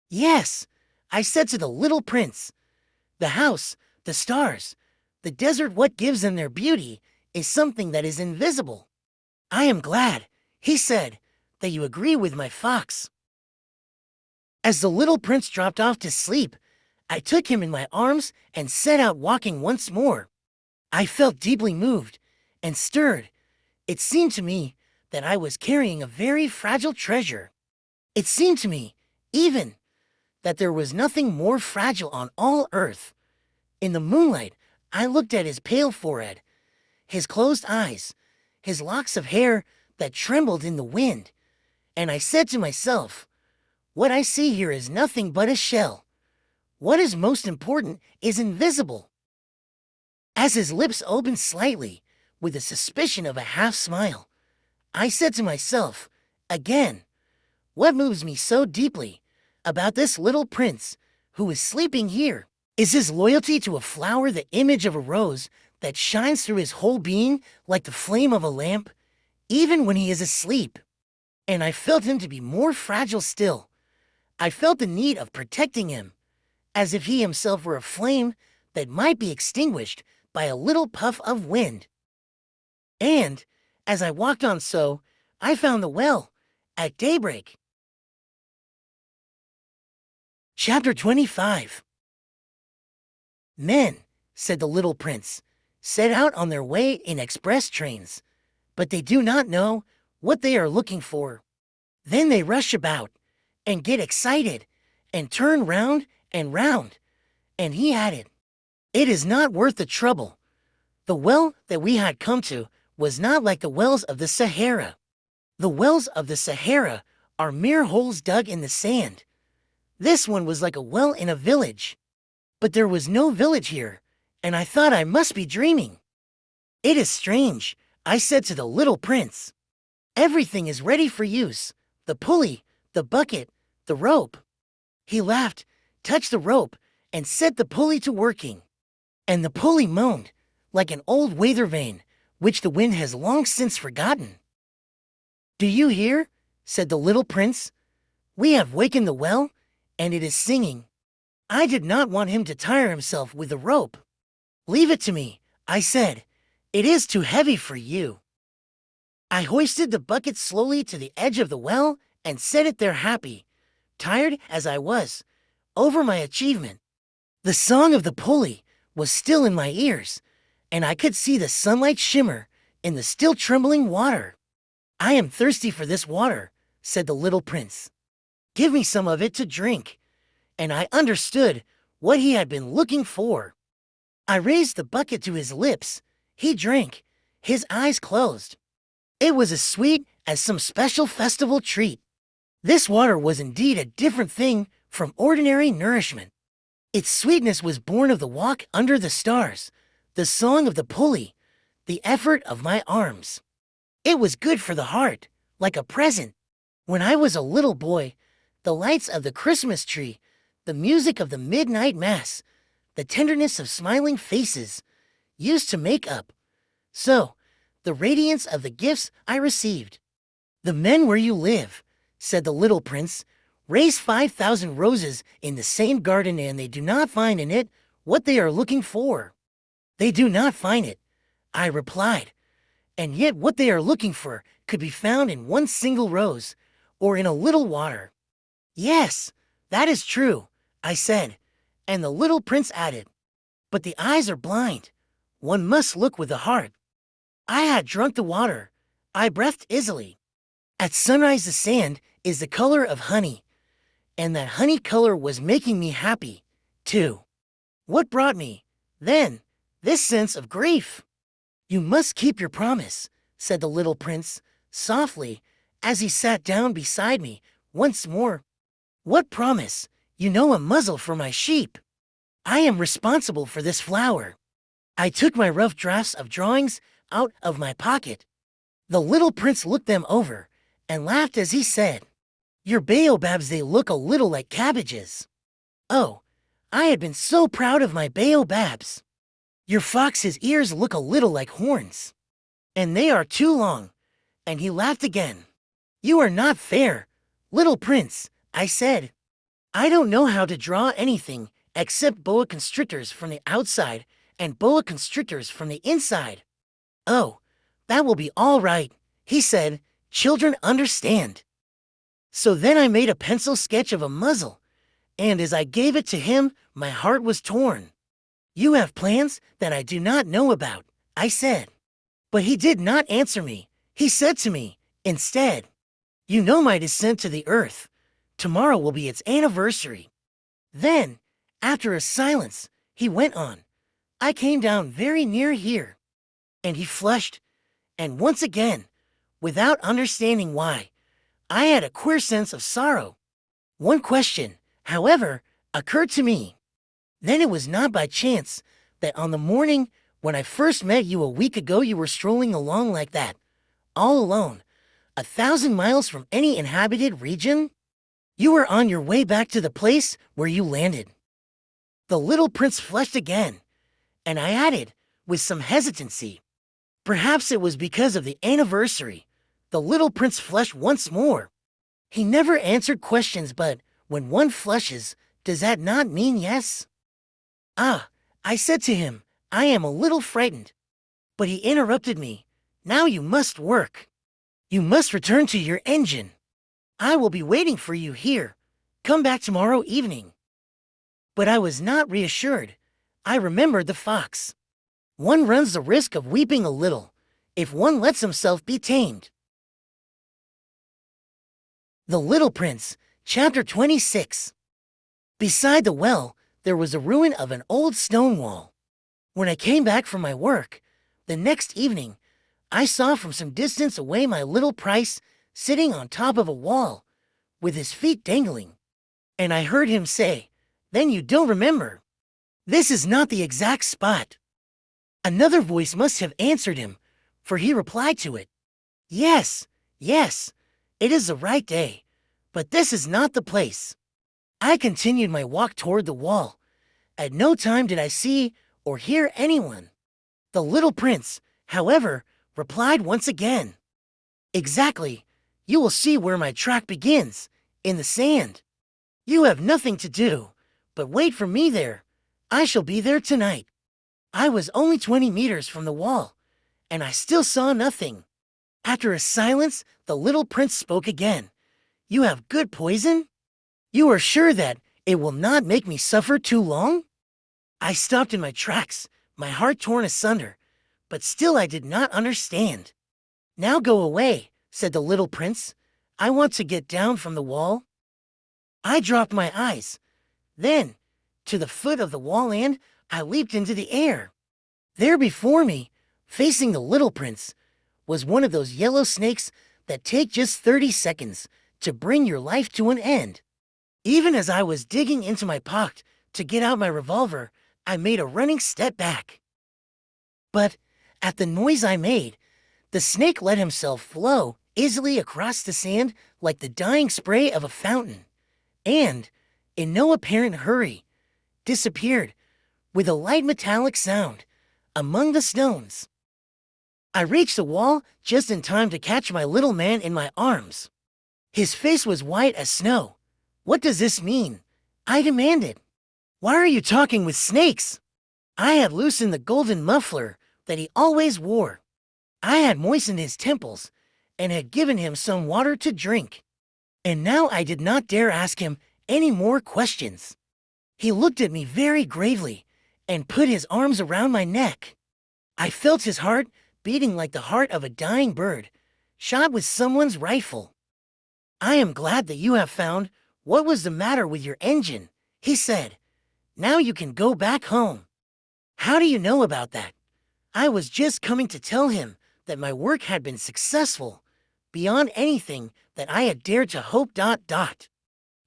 "Yes," I said to the little prince, "the house, the stars, the desert, what gives them their beauty is something that is invisible." "I am glad," he said, "that you agree with my fox." As the little prince dropped off to sleep, I took him in my arms and set out walking once more. I felt deeply moved and stirred. It seemed to me that I was carrying a very fragile treasure. It seemed to me, even, that there was nothing more fragile on all earth. In the moonlight, I looked at his pale forehead, his closed eyes, his locks of hair that trembled in the wind, and I said to myself, "What I see here is nothing but a shell. What is most important is invisible." As his lips opened slightly, with a suspicion of a half smile, I said to myself, again, "What moves me so deeply about this little prince who is sleeping here? Is his loyalty to a flower the image of a rose that shines through his whole being like the flame of a lamp, even when he is asleep?" And I felt him to be more fragile still. I felt the need of protecting him, as if he himself were a flame that might be extinguished by a little puff of wind. And, As I walked on so, I found the well at daybreak. Chapter 25. Men, said the little prince, set out on their way in express trains, but they do not know what they are looking for. Then they rush about and get excited and turn round and round. And he added, "It is not worth the trouble. The well that we had come to was not like the wells of the Sahara. The wells of the Sahara are mere holes dug in the sand. This one was like a well in a village. But there was no village here, and I thought I must be dreaming. It is strange," I said to the little prince. "Everything is ready for use. The pulley, the bucket, the rope." He laughed, touched the rope, and set the pulley to working. And the pulley moaned, like an old weather vane, which the wind has long since forgotten. "Do you hear?" said the little prince. "We have wakened the well, and it is singing." I did not want him to tire himself with the rope. "Leave it to me," I said. "It is too heavy for you." I hoisted the bucket slowly to the edge of the well and set it there happy, tired as I was, over my achievement. The song of the pulley was still in my ears, and I could see the sunlight shimmer in the still trembling water. "I am thirsty for this water," said the little prince. "Give me some of it to drink." And I understood what he had been looking for. I raised the bucket to his lips. He drank, his eyes closed. It was as sweet as some special festival treat. This water was indeed a different thing from ordinary nourishment. Its sweetness was born of the walk under the stars, the song of the pulley, the effort of my arms. It was good for the heart, like a present. When I was a little boy, the lights of the Christmas tree, the music of the midnight mass, the tenderness of smiling faces, used to make up, so, the radiance of the gifts I received. "The men where you live," said the little prince, "raise 5,000 roses in the same garden, and they do not find in it what they are looking for." "They do not find it," I replied, "and yet what they are looking for could be found in one single rose, or in a little water." "Yes, that is true," I said, and the little prince added, "But the eyes are blind. One must look with the heart." I had drunk the water. I breathed easily. At sunrise the sand is the color of honey, and that honey color was making me happy, too. What brought me, then, this sense of grief? "You must keep your promise," said the little prince, softly, as he sat down beside me once more. "What promise? You know, a muzzle for my sheep. I am responsible for this flower." I took my rough drafts of drawings out of my pocket. The little prince looked them over and laughed as he said, "Your baobabs, they look a little like cabbages." Oh, I had been so proud of my baobabs. "Your fox's ears look a little like horns, and they are too long." And he laughed again. "You are not fair, little prince," I said. "I don't know how to draw anything except boa constrictors from the outside and boa constrictors from the inside." "Oh, that will be all right," he said. "Children understand." So then I made a pencil sketch of a muzzle, and as I gave it to him, my heart was torn. "You have plans that I do not know about," I said. But he did not answer me. He said to me, instead, "You know my descent to the earth. Tomorrow will be its anniversary." Then, after a silence, he went on, "I came down very near here." And he flushed, and once again, without understanding why, I had a queer sense of sorrow. One question, however, occurred to me. Then it was not by chance that on the morning when I first met you a week ago, you were strolling along like that, all alone, 1,000 miles from any inhabited region? You were on your way back to the place where you landed." The little prince flushed again, and I added, with some hesitancy, "Perhaps it was because of the anniversary." The little prince flushed once more. He never answered questions, but when one flushes, does that not mean yes? "Ah," I said to him, "I am a little frightened." But he interrupted me. Now you must work. You must return to your engine. I will be waiting for you here. Come back tomorrow evening." But I was not reassured. I remembered the fox. One runs the risk of weeping a little if one lets himself be tamed. The Little Prince, Chapter 26. Beside the well, there was a ruin of an old stone wall. When I came back from my work, the next evening, I saw from some distance away my little Prince sitting on top of a wall, with his feet dangling. And I heard him say, "Then you don't remember. This is not the exact spot." Another voice must have answered him, for he replied to it, "Yes, yes, it is the right day, but this is not the place." I continued my walk toward the wall. At no time did I see or hear anyone. The little prince, however, replied once again, "Exactly. You will see where my track begins, in the sand. You have nothing to do, but wait for me there. I shall be there tonight." I was only 20 meters from the wall, and I still saw nothing. After a silence, the little prince spoke again. "You have good poison? You are sure that it will not make me suffer too long?" I stopped in my tracks, my heart torn asunder, but still I did not understand. "Now go away," said the little prince. "I want to get down from the wall." I dropped my eyes. Then, to the foot of the wall, and I leaped into the air. There before me, facing the little prince, was one of those yellow snakes that take just 30 seconds to bring your life to an end. Even as I was digging into my pocket to get out my revolver, I made a running step back. But at the noise I made, the snake let himself flow easily across the sand like the dying spray of a fountain, and, in no apparent hurry, disappeared with a light metallic sound among the stones. I reached the wall just in time to catch my little man in my arms. His face was white as snow. "What does this mean?" I demanded. "Why are you talking with snakes?" I had loosened the golden muffler that he always wore. I had moistened his temples and had given him some water to drink. And now I did not dare ask him any more questions. He looked at me very gravely and put his arms around my neck. I felt his heart beating like the heart of a dying bird, shot with someone's rifle. "I am glad that you have found what was the matter with your engine," he said. "Now you can go back home." "How do you know about that?" I was just coming to tell him that my work had been successful, beyond anything that I had dared to hope.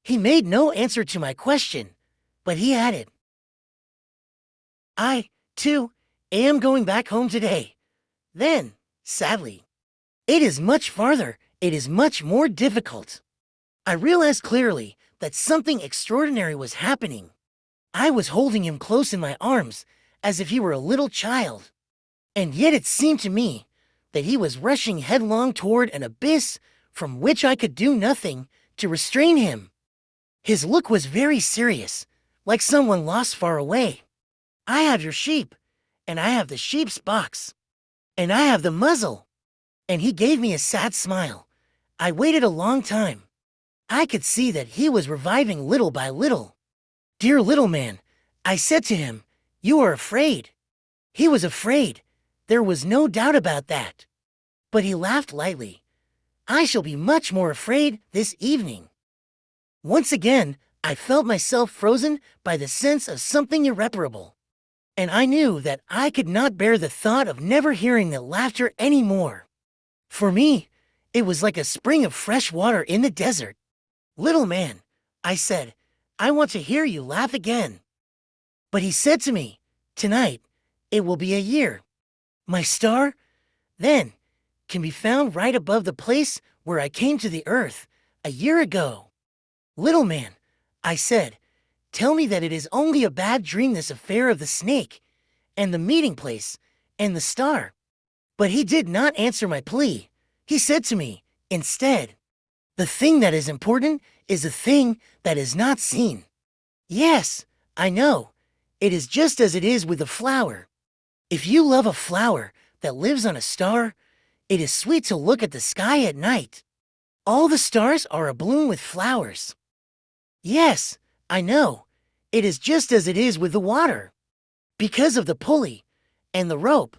He made no answer to my question, but he added, "I, too, am going back home today." Then, sadly, "It is much farther, it is much more difficult." I realized clearly that something extraordinary was happening. I was holding him close in my arms, as if he were a little child. And yet it seemed to me that he was rushing headlong toward an abyss from which I could do nothing to restrain him. His look was very serious, like someone lost far away. "I have your sheep, and I have the sheep's box, and I have the muzzle." And he gave me a sad smile. I waited a long time. I could see that he was reviving little by little. "Dear little man," I said to him, "you are afraid." He was afraid. There was no doubt about that. But he laughed lightly. "I shall be much more afraid this evening." Once again, I felt myself frozen by the sense of something irreparable. And I knew that I could not bear the thought of never hearing that laughter any more. For me, it was like a spring of fresh water in the desert. "Little man," I said, "I want to hear you laugh again." But he said to me, "Tonight, it will be a year. My star, then, can be found right above the place where I came to the earth a year ago." "Little man," I said, "tell me that it is only a bad dream, this affair of the snake, and the meeting place, and the star." But he did not answer my plea. He said to me, instead, "The thing that is important is the thing that is not seen." Yes, I know. It is just as it is with the flower. If you love a flower that lives on a star, It is sweet to look at the sky at night. All the stars are abloom with flowers. Yes, I know. It is just as it is with the water. Because of the pulley and the rope,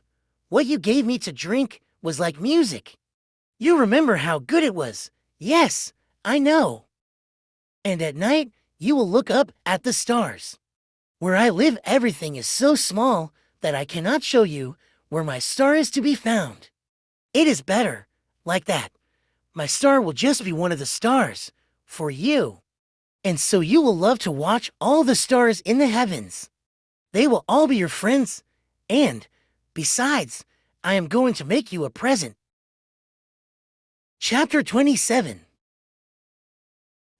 what you gave me to drink was like music. You remember how good it was. Yes, I know. And at night, you will look up at the stars. Where I live, everything is so small that I cannot show you where my star is to be found. It is better, like that. My star will just be one of the stars, for you. And so you will love to watch all the stars in the heavens. They will all be your friends, and, besides, I am going to make you a present. Chapter 27.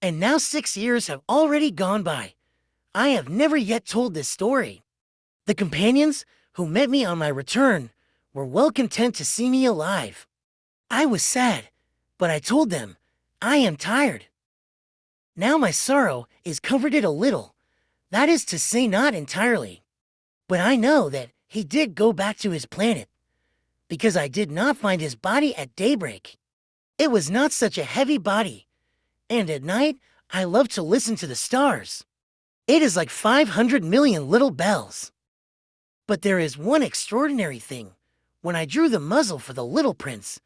And now 6 years have already gone by. I have never yet told this story. The companions who met me on my return were well content to see me alive. I was sad, but I told them, I am tired. Now my sorrow is comforted a little, that is to say not entirely. But I know that he did go back to his planet, because I did not find his body at daybreak. It was not such a heavy body, and at night I love to listen to the stars. It is like 500 million little bells. But there is one extraordinary thing. When I drew the muzzle for the little prince,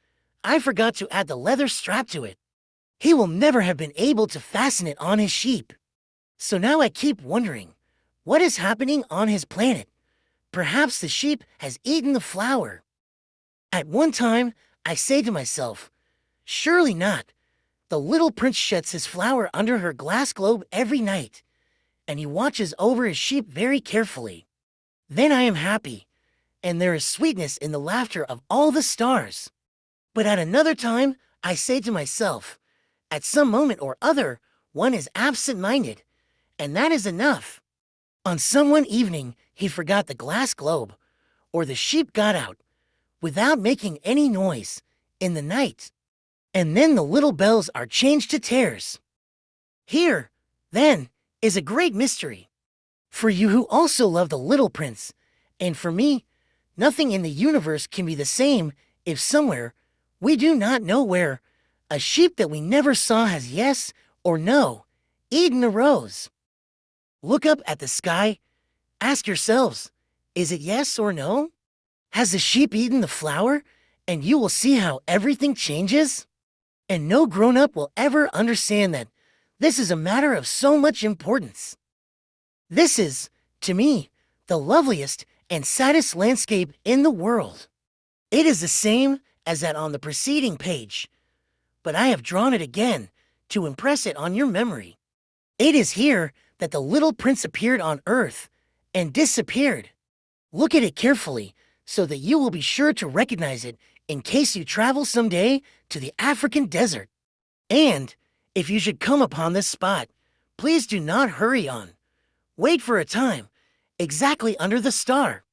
I forgot to add the leather strap to it. He will never have been able to fasten it on his sheep. So now I keep wondering, what is happening on his planet? Perhaps the sheep has eaten the flour. At one time, I say to myself, surely not. The little prince shuts his flour under her glass globe every night, and he watches over his sheep very carefully. Then I am happy, and there is sweetness in the laughter of all the stars. But at another time, I say to myself, at some moment or other, one is absent-minded, and that is enough. On some one evening, he forgot the glass globe, or the sheep got out, without making any noise, in the night. And then the little bells are changed to tares. Here, then, is a great mystery. For you who also love the little prince, and for me, nothing in the universe can be the same if somewhere, we do not know where, a sheep that we never saw has yes or no eaten a rose. Look up at the sky. Ask yourselves, is it yes or no? Has the sheep eaten the flour? And you will see how everything changes. And no grown-up will ever understand that this is a matter of so much importance. This is, to me, the loveliest and saddest landscape in the world. It is the same as that on the preceding page, but I have drawn it again to impress it on your memory. It is here that the little prince appeared on earth and disappeared. Look at it carefully so that you will be sure to recognize it in case you travel someday to the African desert. And if you should come upon this spot, please do not hurry on. Wait for a time, exactly under the star.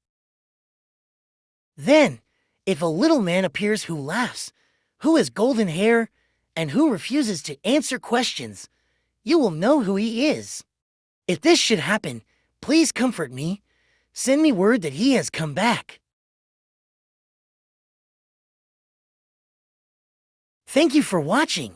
Then, if a little man appears who laughs, who has golden hair, and who refuses to answer questions, you will know who he is. If this should happen, please comfort me. Send me word that he has come back. Thank you for watching.